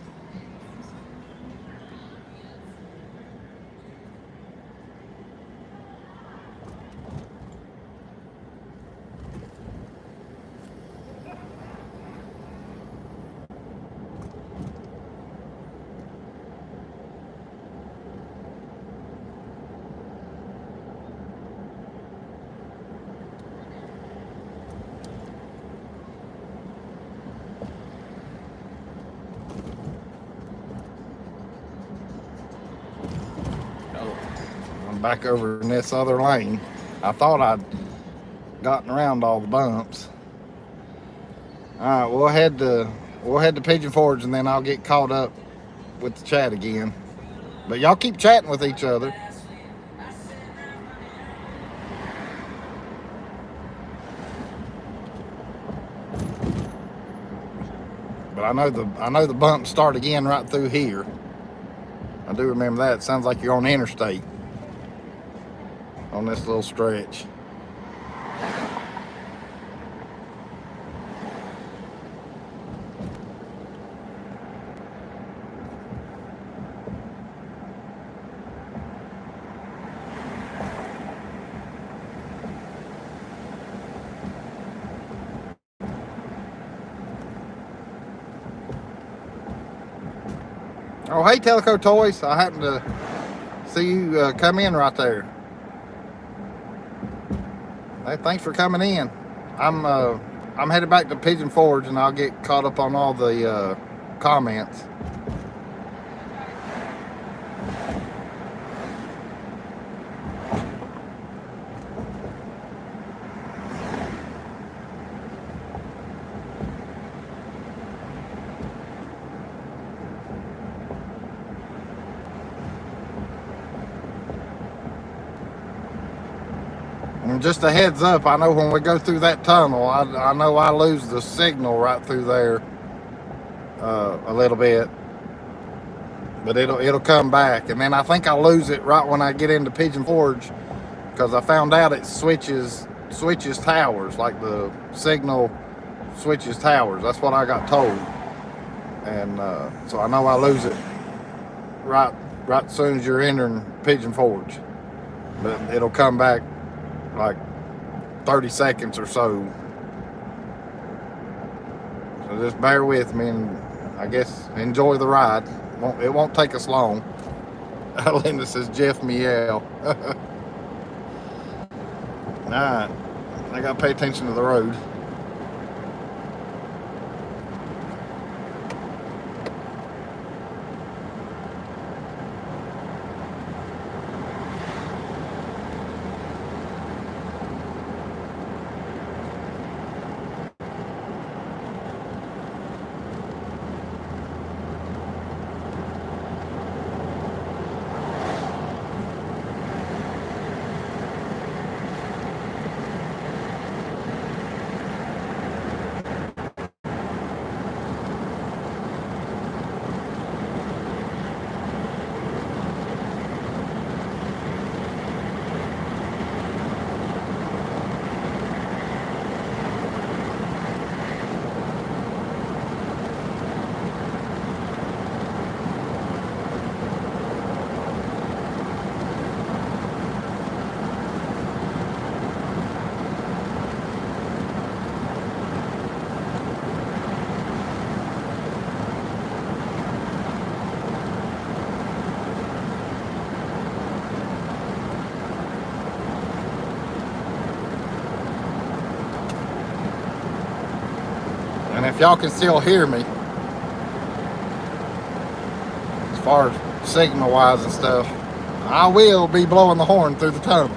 I'm back over in this other lane. I thought I'd gotten around all the bumps. All right, we'll head to Pigeon Forge, and then I'll get caught up with the chat again. But y'all keep chatting with each other. But I know the bumps start again right through here. I do remember that. It sounds like you're on the interstate on this little stretch. Oh, hey, Teleco Toys. I happened to see you come in right there. Hey, thanks for coming in. I'm headed back to Pigeon Forge, and I'll get caught up on all the comments. And just a heads up, I know when we go through that tunnel, I know I lose the signal right through there a little bit, but it'll come back, and then I think I'll lose it right when I get into Pigeon Forge, because I found out it switches towers, like the signal switches towers. That's what I got told, and so I know I lose it right as soon as you're entering Pigeon Forge, but it'll come back like 30 seconds or so. So just bear with me, and I guess enjoy the ride. It won't take us long. Linda says Jeff meow. Alright, I gotta pay attention to the road. if y'all can still hear me, as far as signal wise and stuff, I will be blowing the horn through the tunnel.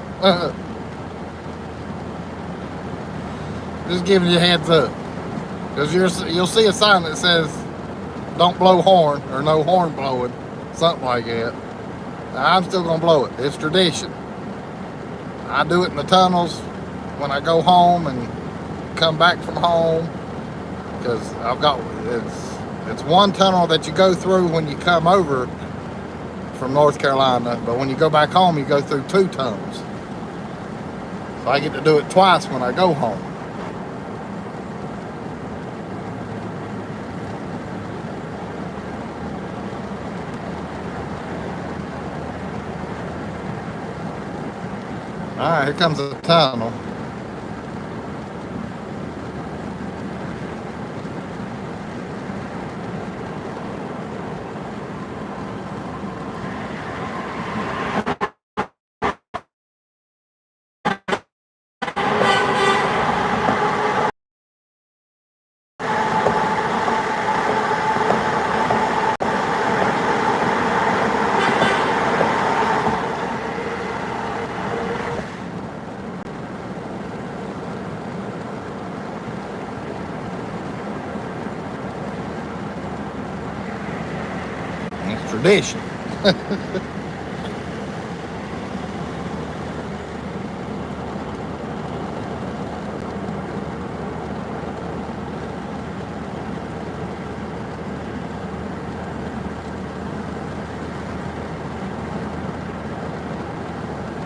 Just giving you a heads up, because you'll see a sign that says don't blow horn or no horn blowing, something like that. I'm still gonna blow it. It's tradition. I do it in the tunnels when I go home and come back from home, because it's one tunnel that you go through when you come over from North Carolina, but when you go back home you go through 2 tunnels. So I get to do it twice when I go home. Alright, here comes the tunnel. It's tradition.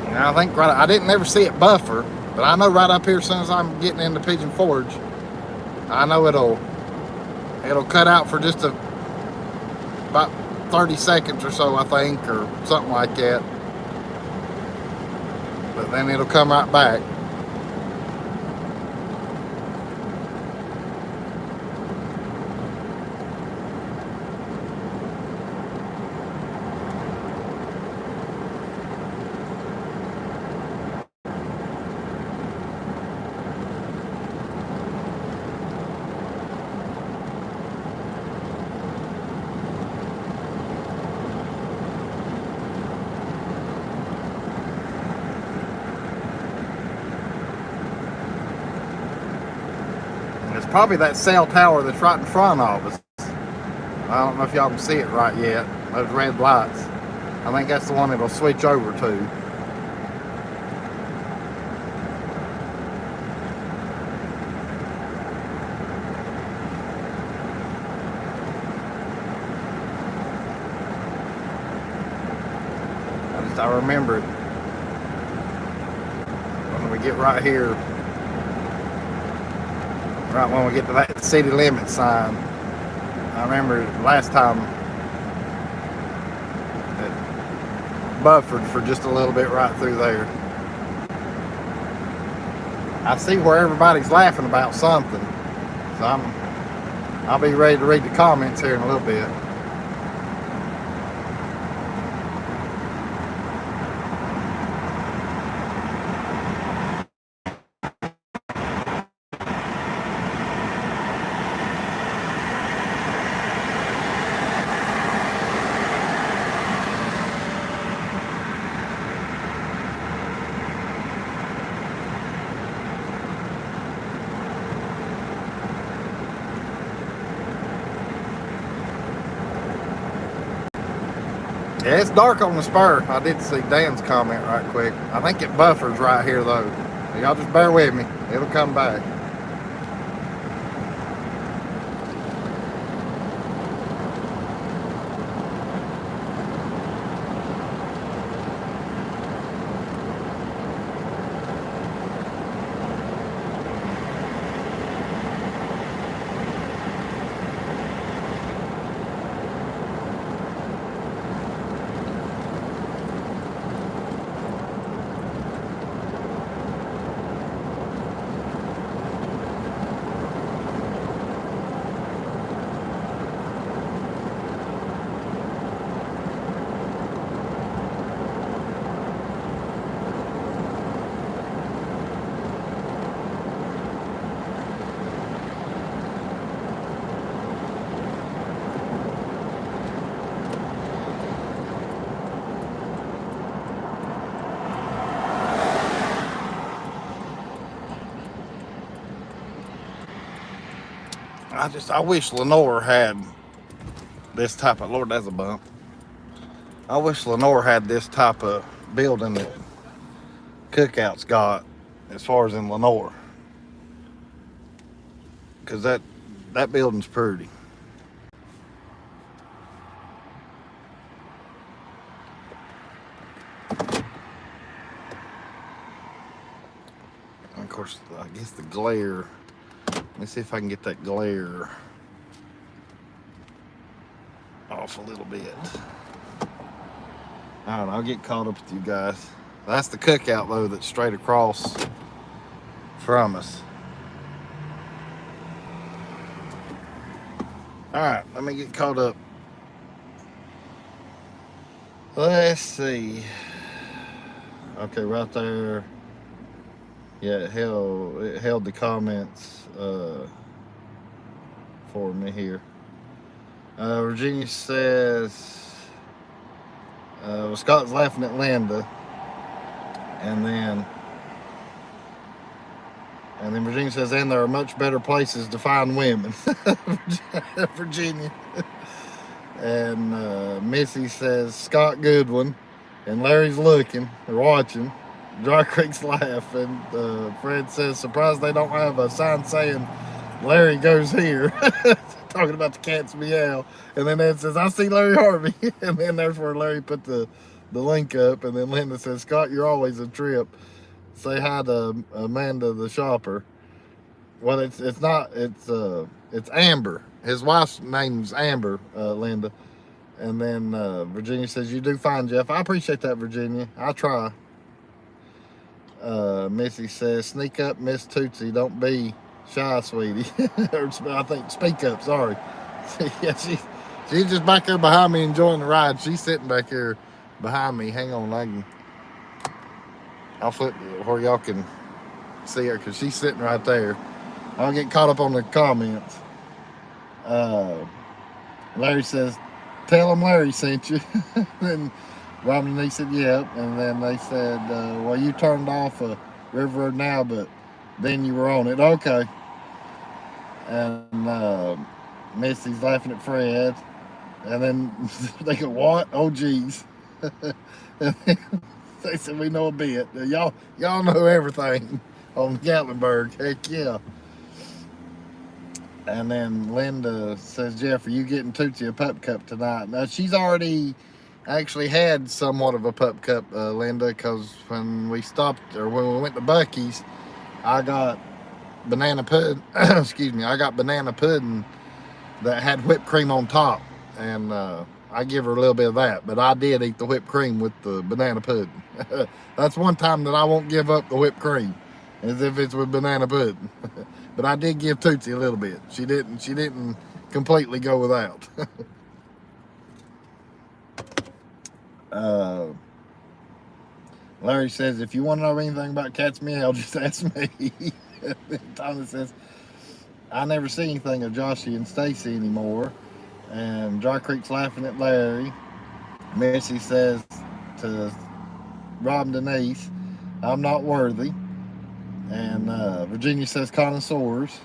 And I think I didn't ever see it buffer, but I know right up here as soon as I'm getting into Pigeon Forge, I know it'll cut out for just about 30 seconds or so, I think, or something like that. But then it'll come right back. It's probably that cell tower that's right in front of us. I don't know if y'all can see it right yet. Those red lights. I think that's the one it'll switch over to. I remember it when we get right here, right when we get to that city limit sign. I remember last time it buffered for just a little bit right through there. I see where everybody's laughing about something, so I'll be ready to read the comments here in a little bit. Yeah, it's dark on the spur. I did see Dan's comment right quick. I think it buffers right here though. Y'all just bear with me. It'll come back. I wish Lenore had this type of, Lord, that's a bump. I wish Lenore had this type of building that Cookout's got as far as in Lenore. Because that building's pretty. And of course, I guess the glare. Let me see if I can get that glare off a little bit. I don't know, I'll get caught up with you guys. That's the Cookout though that's straight across from us. Alright, let me get caught up. Let's see. Okay, right there. Yeah, it held the comments for me here. Virginia says, well, Scott's laughing at Linda, and then Virginia says, and there are much better places to find women. Virginia. And Missy says, Scott Goodwin, and Larry's looking or watching. Dry Creek's laugh, and Fred says, surprised they don't have a sign saying Larry goes here. Talking about the cat's meow. And then Ed says, I see Larry Harvey. And then there's where Larry put the link up. And then Linda says, Scott, you're always a trip. Say hi to Amanda the shopper. Well, it's Amber. His wife's name's Amber, Linda. And then Virginia says, you do fine, Jeff. I appreciate that, Virginia. I try. Missy says, sneak up, Miss Tootsie. Don't be shy, sweetie. Or I think, speak up, sorry. Yeah, she's just back there behind me enjoying the ride. She's sitting back here behind me. Hang on, I'll flip where y'all can see her because she's sitting right there. I'll get caught up on the comments. Larry says, tell them Larry sent you. And Robin and he said, yep. And then they said, well, you turned off a River Road now, but then you were on it. Okay. And Missy's laughing at Fred. And then they go, what? Oh, geez. And then they said, we know a bit. Y'all know everything on Gatlinburg. Heck yeah. And then Linda says, Jeff, are you getting Tootsie a pup cup tonight? Now, she's already actually had somewhat of a pup cup, Linda, because when we stopped, or when we went to Buc-ee's, I got banana pudding, excuse me, I got banana pudding that had whipped cream on top. And I give her a little bit of that, but I did eat the whipped cream with the banana pudding. That's one time that I won't give up the whipped cream, as if it's with banana pudding. But I did give Tootsie a little bit. She didn't completely go without. Larry says, if you want to know anything about cat's meow, just ask me. Thomas says, I never see anything of Joshy and Stacy anymore. And Dry Creek's laughing at Larry. Missy says to Rob and Denise, I'm not worthy. And Virginia says connoisseurs.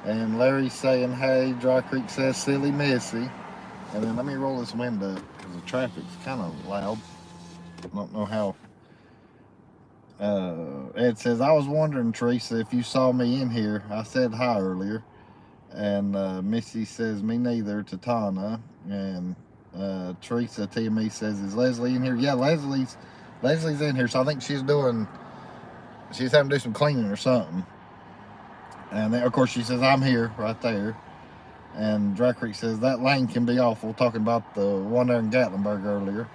And Larry's saying, hey. Dry Creek says silly Missy. And then let me roll this window because the traffic's kind of loud. I don't know how. Ed says, I was wondering, Teresa, if you saw me in here. I said hi earlier. And Missy says, me neither, to Tana. And Teresa TME says, is Leslie in here? Yeah, Leslie's in here. So I think she's having to do some cleaning or something. And then, of course, she says, I'm here right there. And Dry Creek says, that lane can be awful, talking about the one there in Gatlinburg earlier.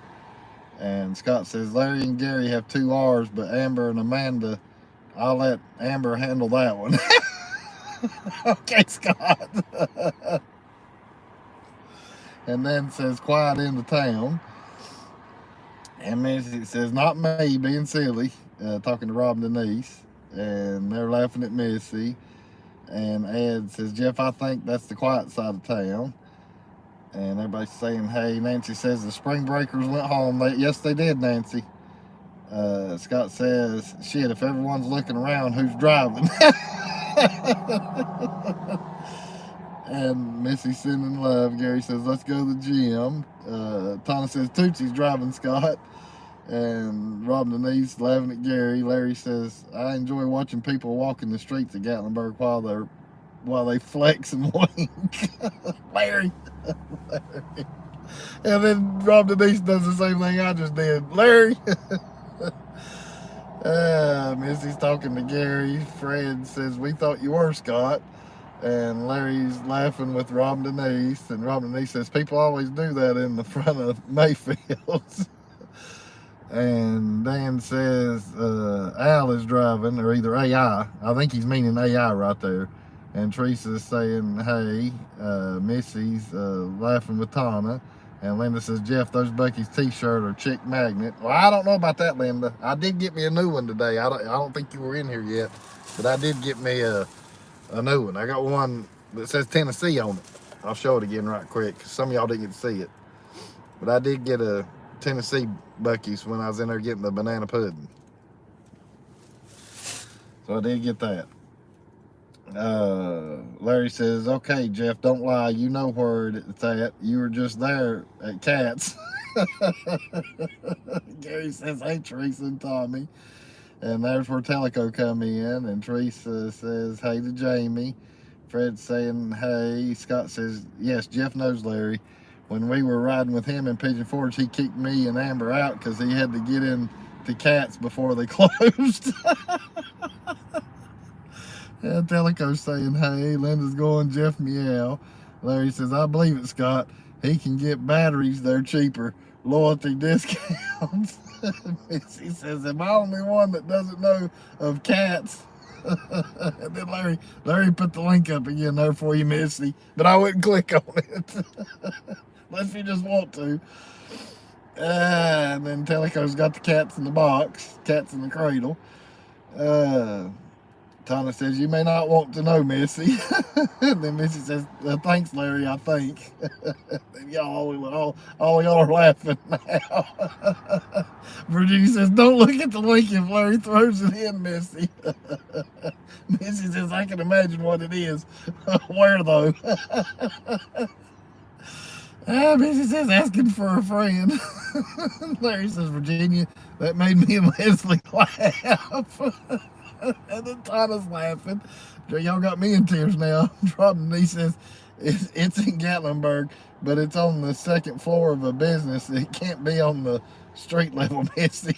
And Scott says, Larry and Gary have 2 R's, but Amber and Amanda, I'll let Amber handle that one. Okay, Scott. And then says, quiet in the town. And Missy says, not me, being silly, talking to Rob and Denise. And they're laughing at Missy. And Ed says, Jeff, I think that's the quiet side of town. And everybody's saying, hey. Nancy says, the spring breakers went home. Yes, they did, Nancy. Scott says, shit, if everyone's looking around, who's driving? And Missy's sending love. Gary says, let's go to the gym. Tana says, Tootsie's driving Scott. And Rob Denise laughing at Gary. Larry says, I enjoy watching people walk in the streets of Gatlinburg while they flex and wink. Larry. Larry. And then Rob Denise does the same thing I just did. Larry. Missy's talking to Gary. Fred says, we thought you were Scott. And Larry's laughing with Rob Denise. And Rob Denise says, people always do that in the front of Mayfield's. And Dan says Al is driving, or either AI. I think he's meaning AI right there. And Teresa's saying, hey. Missy's laughing with Tana. And Linda says, Jeff, those Bucky's t-shirt are chick magnet. Well, I don't know about that, Linda. I did get me a new one today. I don't think you were in here yet. But I did get me a new one. I got one that says Tennessee on it. I'll show it again right quick, because some of y'all didn't get to see it. But I did get a Tennessee Bucky's when I was in there getting the banana pudding. So I did get that. Larry says, okay, Jeff, don't lie. You know where it's at. You were just there at Cat's. Gary says, hey, Teresa and Tommy. And there's where Teleco come in. And Teresa says, hey to Jamie. Fred's saying, hey. Scott says, yes, Jeff knows Larry. When we were riding with him in Pigeon Forge, he kicked me and Amber out because he had to get in to Cat's before they closed. And Teleco's saying, hey. Linda's going, Jeff meow. Larry says, I believe it, Scott. He can get batteries there cheaper. Loyalty discounts. Missy says, am I the only one that doesn't know of Cats? And then Larry put the link up again there for you, Missy. But I wouldn't click on it. Unless you just want to. And then Teleco's got the cats in the box. Cats in the cradle. Tana says, you may not want to know, Missy. And then Missy says, thanks, Larry, I think. And y'all y'all are laughing now. Virginia says, don't look at the link if Larry throws it in, Missy. Missy says, I can imagine what it is. Where, though? Missy says, asking for a friend. Larry says, Virginia, that made me and Leslie laugh. And then Tana's laughing. Y'all got me in tears now. Robin he says, it's in Gatlinburg, but it's on the second floor of a business. It can't be on the street level, Missy.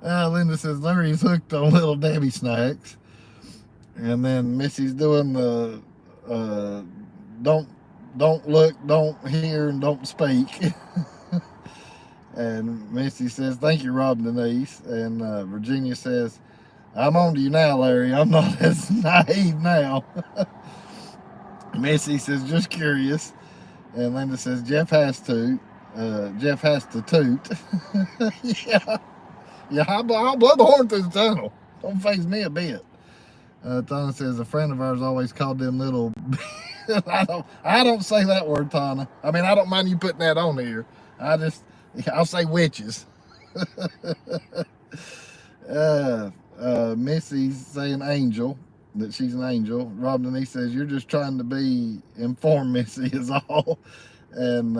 Linda says, Larry's hooked on Little Debbie snacks. And then Missy's doing the don't look, don't hear, and don't speak. And Missy says, thank you, Rob and Denise. And Virginia says, I'm on to you now, Larry. I'm not as naive now. Missy says, just curious. And Linda says, Jeff has to toot. Yeah, I'll blow the horn through the tunnel. Don't faze me a bit. Tana says, a friend of ours always called them little... I don't say that word, Tana. I mean, I don't mind you putting that on here. I'll say witches. Missy's saying angel, that she's an angel. Rob Denise says, you're just trying to be informed, Missy, is all. And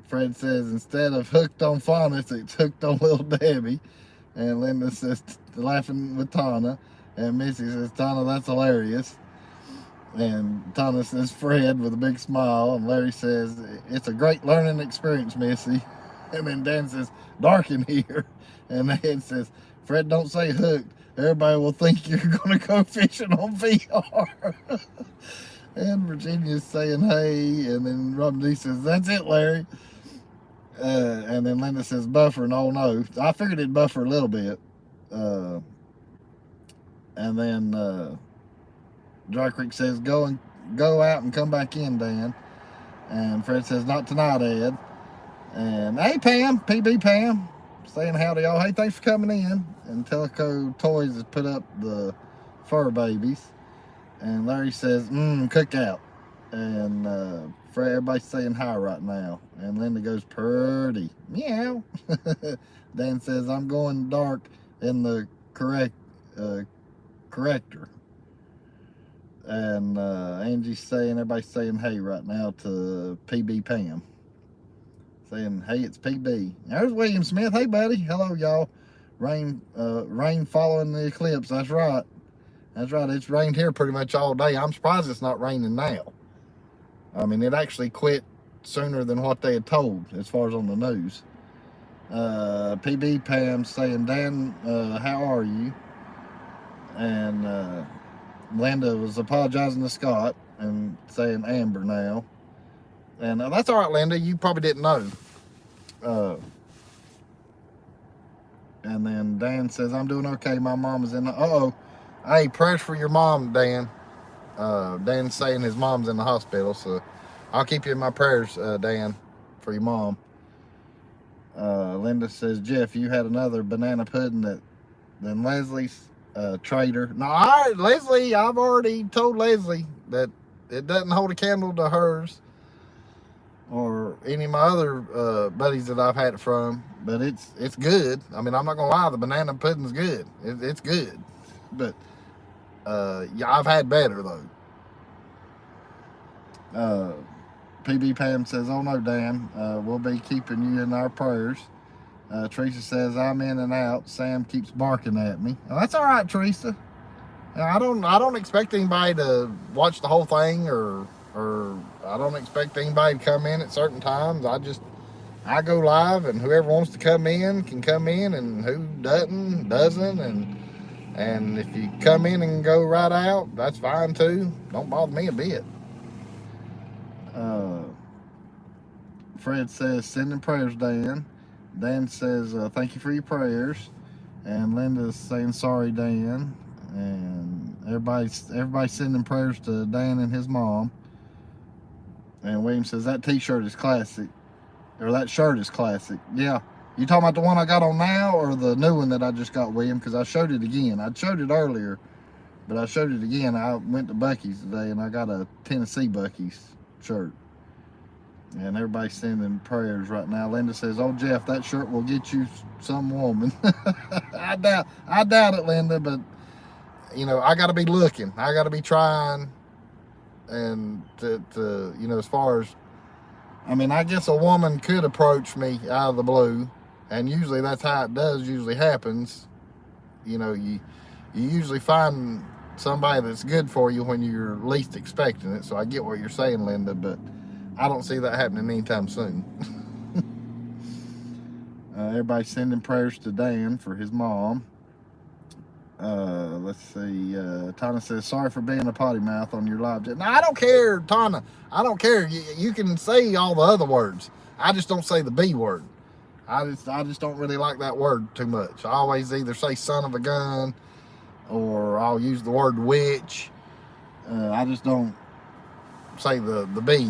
Fred says, instead of hooked on phonics, it's hooked on Little Debbie. And Linda says, laughing with Tana. And Missy says, Tana, that's hilarious. And Tana says, Fred, with a big smile. And Larry says, it's a great learning experience, Missy. And then Dan says, dark in here. And Ed says, Fred, don't say hooked. Everybody will think you're going to go fishing on VR. And Virginia's saying, hey. And then Rob D says, that's it, Larry. And then Linda says, buffer, and oh no. I figured it'd buffer a little bit. And then Dry Creek says, go out and come back in, Dan. And Fred says, not tonight, Ed. And hey, Pam, PB Pam, saying howdy, y'all. Hey, thanks for coming in. And Teleco Toys has put up the fur babies. And Larry says, cookout. And everybody's saying hi right now. And Linda goes, purdy. Meow. Dan says, I'm going dark in the corrector. And Angie's saying, everybody's saying hey right now to PB Pam. Saying, hey, it's PB. There's William Smith. Hey, buddy. Hello, y'all. Rain following the eclipse. That's right. That's right. It's rained here pretty much all day. I'm surprised it's not raining now. I mean, it actually quit sooner than what they had told as far as on the news. PB Pam saying, Dan, how are you? And Linda was apologizing to Scott and saying Amber now. And that's all right, Linda. You probably didn't know. And then Dan says, I'm doing okay. My mom is in the... Uh-oh. Hey, prayers for your mom, Dan. Dan's saying his mom's in the hospital, so I'll keep you in my prayers, Dan, for your mom. Linda says, Jeff, you had another banana pudding than Leslie's traitor. No, all right, Leslie, I've already told Leslie that it doesn't hold a candle to hers or any of my other buddies that I've had it from, but it's good. I mean, I'm not gonna lie, the banana pudding's good. It's good, but yeah, I've had better though. PB Pam says, oh no, Dan, we'll be keeping you in our prayers. Teresa says, I'm in and out. Sam keeps barking at me. Oh, that's all right, Teresa. I don't expect anybody to watch the whole thing or I don't expect anybody to come in at certain times. I go live, and whoever wants to come in can come in, and who doesn't, and if you come in and go right out, that's fine too. Don't bother me a bit. Fred says, sending prayers, Dan. Dan says, thank you for your prayers. And Linda's saying, sorry, Dan. And everybody's sending prayers to Dan and his mom. And William says, that t-shirt is classic. Or that shirt is classic. Yeah. You talking about the one I got on now or the new one that I just got, William? Because I showed it again. I showed it earlier, but I showed it again. I went to Buc-ee's today and I got a Tennessee Buc-ee's shirt. And everybody's sending prayers right now. Linda says, oh, Jeff, that shirt will get you some woman. I doubt it, Linda, but, you know, I got to be looking. I got to be trying. And to you know, as far as, I mean, I guess a woman could approach me out of the blue, and usually that's how it usually happens. You know, you usually find somebody that's good for you when you're least expecting it. So I get what you're saying, Linda, but I don't see that happening anytime soon. Everybody's sending prayers to Dan for his mom. Let's see. Tana says, sorry for being a potty mouth on your live. No, I don't care, Tana. I don't care. You can say all the other words. I just don't say the B word. I just don't really like that word too much. I always either say son of a gun or I'll use the word witch. I just don't say the B.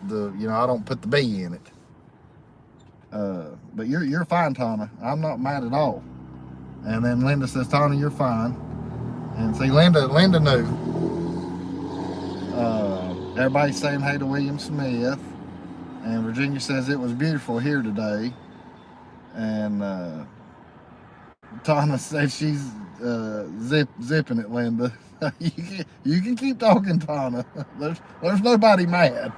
You know, I don't put the B in it. But you're fine, Tana. I'm not mad at all. And then Linda says, Tana, you're fine. And see, Linda knew. Everybody's saying hey to William Smith. And Virginia says it was beautiful here today. And Tana says she's zipping it, Linda. you can keep talking, Tana. There's nobody mad.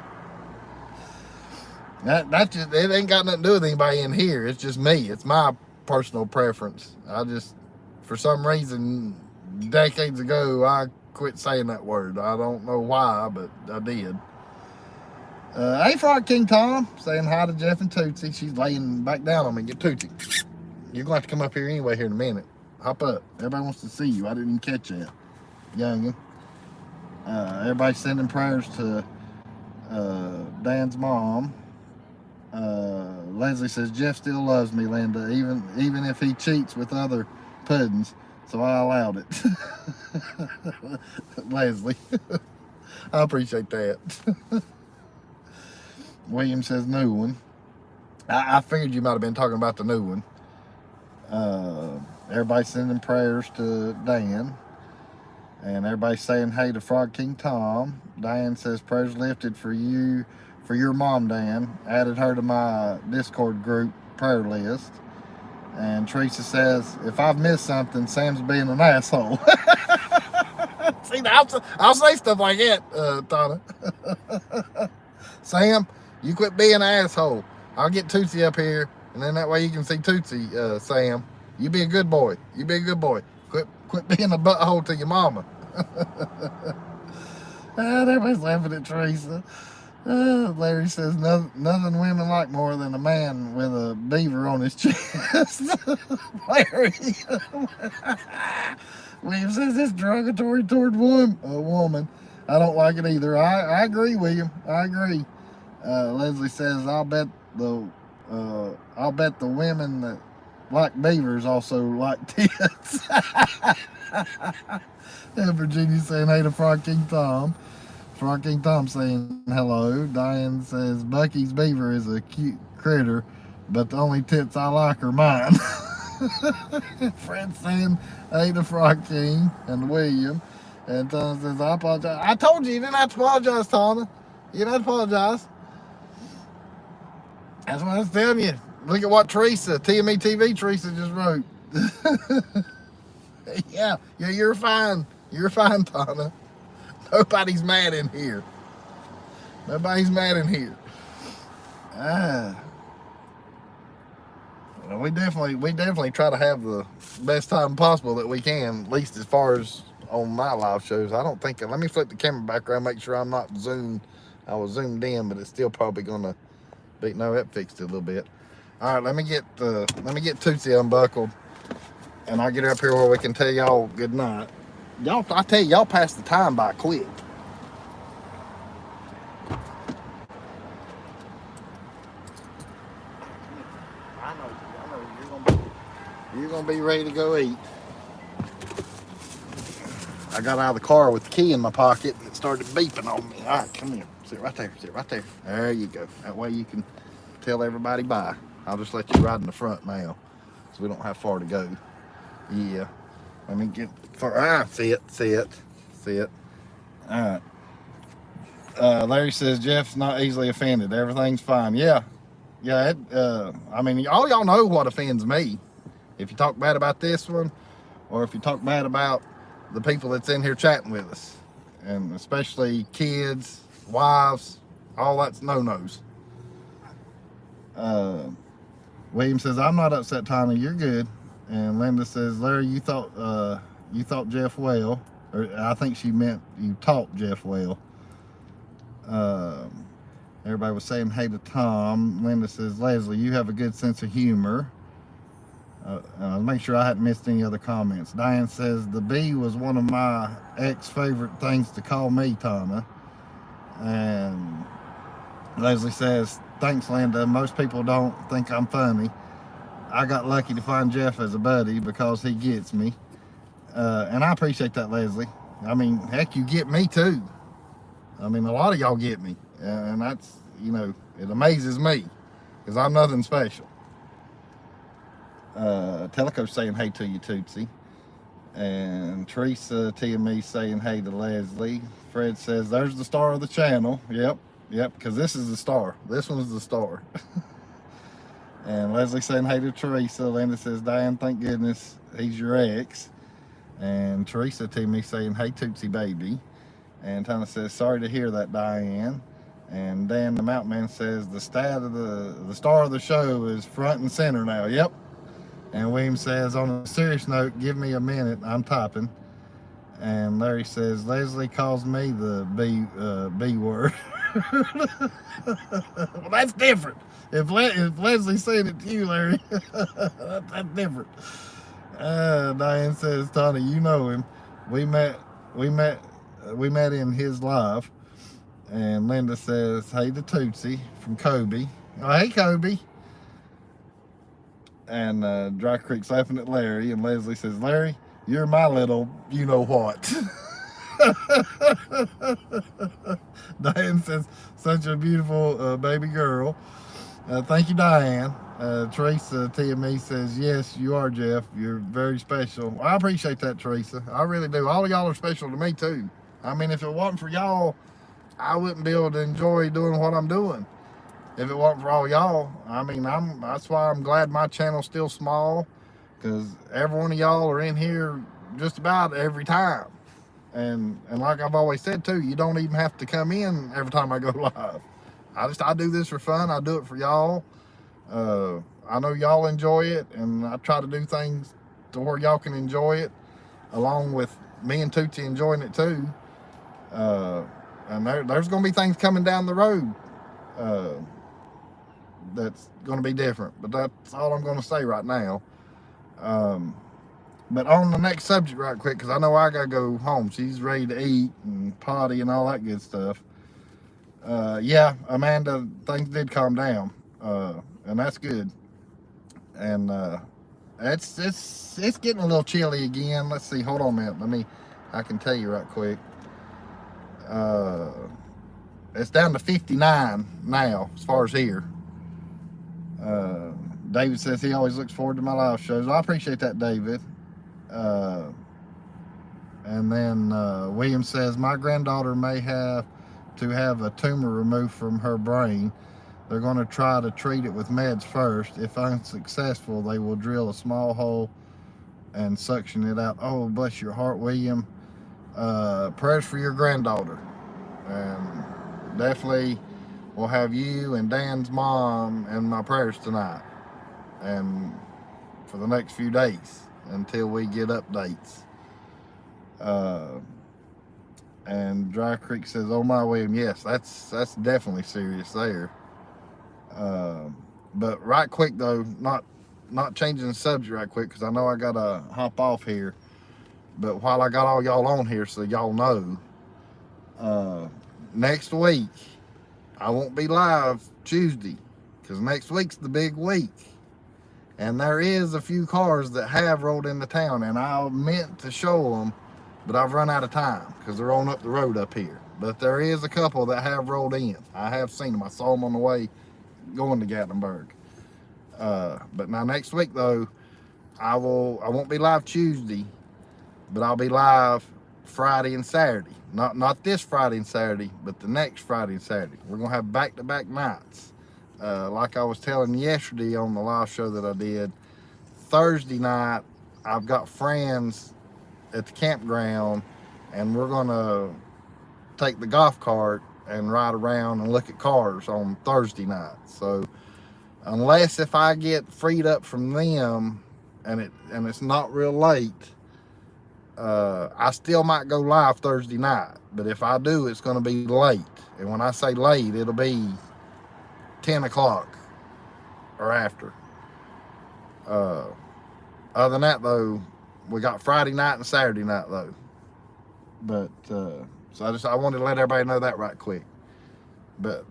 That just, it ain't got nothing to do with anybody in here. It's just me. It's my personal preference. I just, for some reason, decades ago, I quit saying that word. I don't know why, but I did. Hey, Frog King Tom, saying hi to Jeff and Tootsie. She's laying back down on me. Get Tootsie. You're going to have to come up here anyway here in a minute. Hop up. Everybody wants to see you. I didn't even catch that. Youngin. Everybody's sending prayers to Dan's mom. Leslie says, Jeff still loves me, Linda, even if he cheats with other puddings. So I allowed it. Leslie. I appreciate that. William says, new one. I figured you might have been talking about the new one. Everybody's sending prayers to Dan. And everybody's saying hey to Frog King Tom. Diane says, prayers lifted for you, for your mom, Dan. Added her to my Discord group prayer list. And Teresa says, if I've missed something, Sam's being an asshole. See, I'll say stuff like that, Donna. Sam, you quit being an asshole. I'll get Tootsie up here, and then that way you can see Tootsie, Sam. You be a good boy. You be a good boy. Quit being a butthole to your mama. Everybody's laughing at Teresa. Larry says nothing women like more than a man with a beaver on his chest. Larry. William says it's derogatory toward a woman. I don't like it either. I agree, William. I agree. Leslie says I'll bet the women that like beavers also like tits. And Virginia saying hey to Frog King Tom. Frog King Tom saying hello. Diane says Bucky's beaver is a cute critter, but the only tits I like are mine. Fred saying hey to Frog King and William. And Tana says I apologize. I told you didn't have to apologize, Tana. You didn't have to apologize. That's what I was telling you. Look at what Teresa, TME TV Teresa just wrote. Yeah, you're fine. You're fine, Tana. Nobody's mad in here. Nobody's mad in here. We definitely try to have the best time possible that we can, at least as far as on my live shows. I don't think. Let me flip the camera back around, make sure I'm not zoomed. I was zoomed in, but it's still probably gonna be. No, that fixed it a little bit. All right, let me get Tootsie unbuckled, and I'll get her up here where we can tell y'all good night. Y'all, I tell you, y'all pass the time by quick. I know, you're gonna be ready to go eat. I got out of the car with the key in my pocket and it started beeping on me. All right, come here, sit right there, sit right there. There you go. That way you can tell everybody bye. I'll just let you ride in the front now, so we don't have far to go. Yeah. Let me get far. See it. All right. Larry says Jeff's not easily offended. Everything's fine. Yeah. I mean, all y'all know what offends me. If you talk bad about this one, or if you talk bad about the people that's in here chatting with us, and especially kids, wives, all that's no-nos. William says I'm not upset, Tommy. You're good. And Linda says, Larry, you thought Jeff well, or I think she meant you taught Jeff well. Everybody was saying hey to Tom. Linda says, Leslie, you have a good sense of humor. Make sure I hadn't missed any other comments. Diane says, the bee was one of my ex-favorite things to call me, Tana. And Leslie says, thanks, Linda. Most people don't think I'm funny. I got lucky to find Jeff as a buddy because he gets me. And I appreciate that, Leslie. I mean, heck, you get me too. I mean, a lot of y'all get me. And that's, it amazes me because I'm nothing special. Teleco's saying hey to you, Tootsie. And Teresa TME saying hey to Leslie. Fred says, there's the star of the channel. Yep, because this is the star. This one's the star. And Leslie saying hey to Teresa. Linda says, Diane, thank goodness he's your ex. And Teresa to me saying, hey, Tootsie baby. And Tana says, sorry to hear that, Diane. And Dan the Mountain Man says, the star of the show is front and center now. Yep. And William says, on a serious note, give me a minute, I'm typing. And Larry says, Leslie calls me the B word. Well, that's different. If Leslie's saying it to you, Larry, that's different. Diane says, Tony, you know him. We met in his live. And Linda says, hey to Tootsie from Kobe. Oh, hey, Kobe. And Dry Creek's laughing at Larry. And Leslie says, Larry, you're my little you-know-what. Diane says, such a beautiful baby girl. Thank you, Diane. Teresa TME says, yes, you are, Jeff. You're very special. Well, I appreciate that, Teresa. I really do. All of y'all are special to me, too. I mean, if it wasn't for y'all, I wouldn't be able to enjoy doing what I'm doing. If it wasn't for all y'all, I mean, that's why I'm glad my channel's still small, because every one of y'all are in here just about every time. And like I've always said too, you don't even have to come in every time I go live. I do this for fun. I do it for y'all. I know y'all enjoy it, and I try to do things to where y'all can enjoy it, along with me and Tootsie enjoying it too. Uh, and there's going to be things coming down the road uh, that's going to be different. But that's all I'm going to say right now. Um, but on the next subject, right quick, because I know I got to go home. She's ready to eat and potty and all that good stuff. Yeah, Amanda, things did calm down, and that's good. And it's getting a little chilly again. Let's see. Hold on a minute. I can tell you right quick. Uh, it's down to 59 now, as far as here. David says he always looks forward to my live shows. I appreciate that, David. And then William says my granddaughter may have to have a tumor removed from her brain. They're going to try to treat it with meds first. If unsuccessful, they will drill a small hole and suction it out. Oh, bless your heart, William. Prayers for your granddaughter. And definitely will have you and Dan's mom in my prayers tonight. And for the next few days until we get updates. And Dry Creek says, oh my, William, yes, that's definitely serious there. But right quick though, not changing the subject right quick, because I know I gotta hop off here. But while I got all y'all on here, so y'all know, next week I won't be live Tuesday, because next week's the big week, and there is a few cars that have rolled into town, and I meant to show them, but I've run out of time because they're on up the road up here. But there is a couple that have rolled in. I have seen them. I saw them on the way going to Gatlinburg. But now next week though, I won't be live Tuesday, but I'll be live Friday and Saturday. Not this Friday and Saturday, but the next Friday and Saturday. We're gonna have back-to-back nights. Like I was telling you yesterday on the live show that I did, Thursday night I've got friends at the campground, and we're gonna take the golf cart and ride around and look at cars on Thursday night. So unless if I get freed up from them and it's not real late, I still might go live Thursday night. But if I do, it's going to be late. And when I say late, it'll be 10 o'clock or after. Other than that though, we got Friday night and Saturday night though. But so I wanted to let everybody know that right quick. But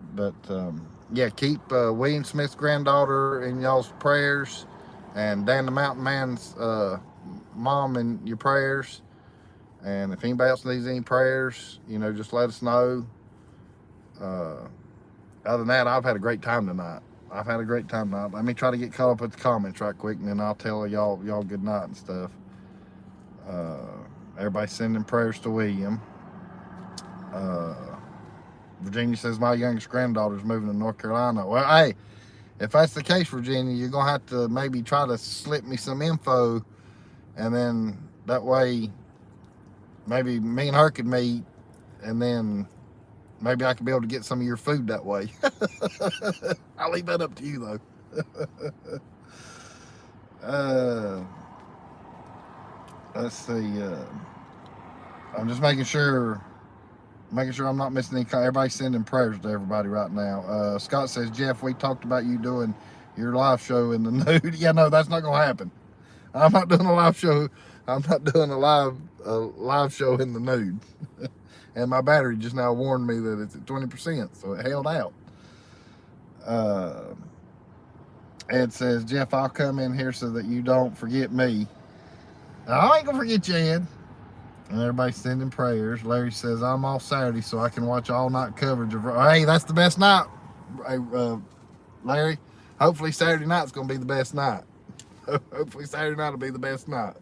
yeah, keep William Smith's granddaughter in y'all's prayers, and Dan the Mountain Man's mom in your prayers. And if anybody else needs any prayers, just let us know. Other than that, I've had a great time tonight. Let me try to get caught up with the comments right quick, and then I'll tell y'all good night and stuff. Everybody sending prayers to William. Virginia says my youngest granddaughter's moving to North Carolina. Well, hey, if that's the case, Virginia, you're gonna have to maybe try to slip me some info, and then that way maybe me and her could meet, and then maybe I could be able to get some of your food that way. I'll leave that up to you though. Let's see. I'm just making sure I'm not missing any. Everybody's sending prayers to everybody right now. Scott says, Jeff, we talked about you doing your live show in the nude. Yeah, no, that's not gonna happen. I'm not doing a live show. I'm not doing a live show in the nude. And my battery just now warned me that it's at 20%, so it held out. Ed says, Jeff, I'll come in here so that you don't forget me. I ain't gonna forget you, Ed. And everybody's sending prayers. Larry says, I'm off Saturday so I can watch all night coverage of... Hey, that's the best night, Larry. Hopefully Saturday night's going to be the best night. Hopefully Saturday night will be the best night.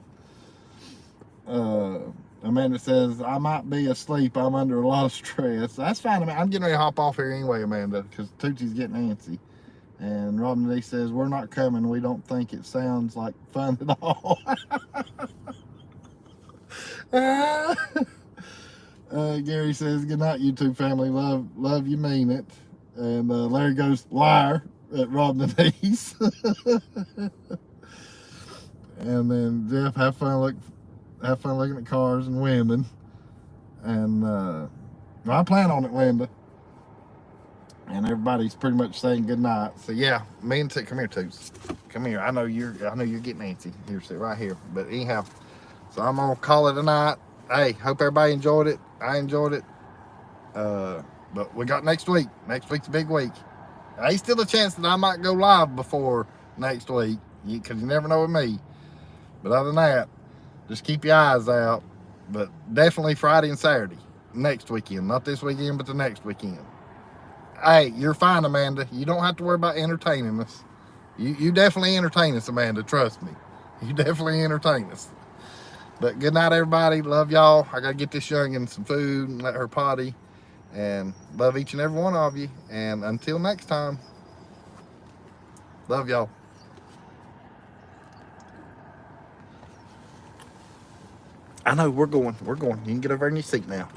Amanda says, I might be asleep. I'm under a lot of stress. That's fine. I'm getting ready to hop off here anyway, Amanda, because Tootsie's getting antsy. And Robin D says, we're not coming. We don't think it sounds like fun at all. Gary says, good night, YouTube family. Love you, mean it. And Larry goes, liar, at Rob Denise. And then Jeff, have fun looking at cars and women. And well, I plan on it, Linda. And everybody's pretty much saying good night. So yeah, me and come here, Toots. Come here. I know you're getting antsy. Here, sit right here. But anyhow, so I'm gonna call it a night. Hey, hope everybody enjoyed it. I enjoyed it. But we got next week. Next week's a big week. There's still a chance that I might go live before next week, because you never know with me. But other than that, just keep your eyes out. But definitely Friday and Saturday next weekend. Not this weekend, but the next weekend. Hey, you're fine, Amanda. You don't have to worry about entertaining us. You definitely entertain us, Amanda. Trust me. You definitely entertain us. But good night, everybody. Love y'all. I got to get this youngin' some food and let her potty. And love each and every one of you. And until next time, love y'all. I know, we're going. You can get over in your seat now.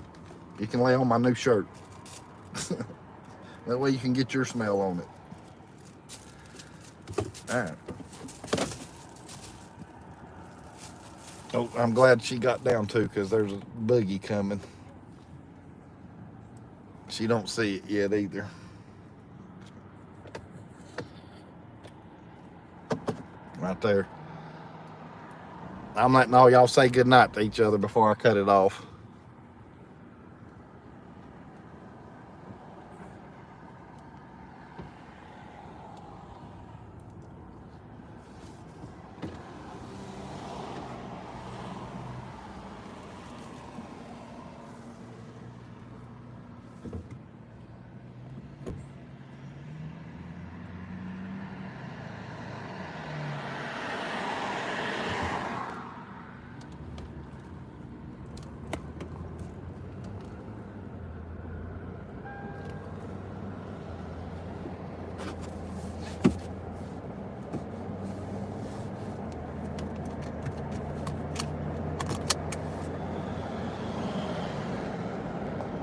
You can lay on my new shirt. That way you can get your smell on it. All right. Oh, I'm glad she got down too, because there's a buggy coming. She don't see it yet either. Right there. I'm letting all y'all say goodnight to each other before I cut it off.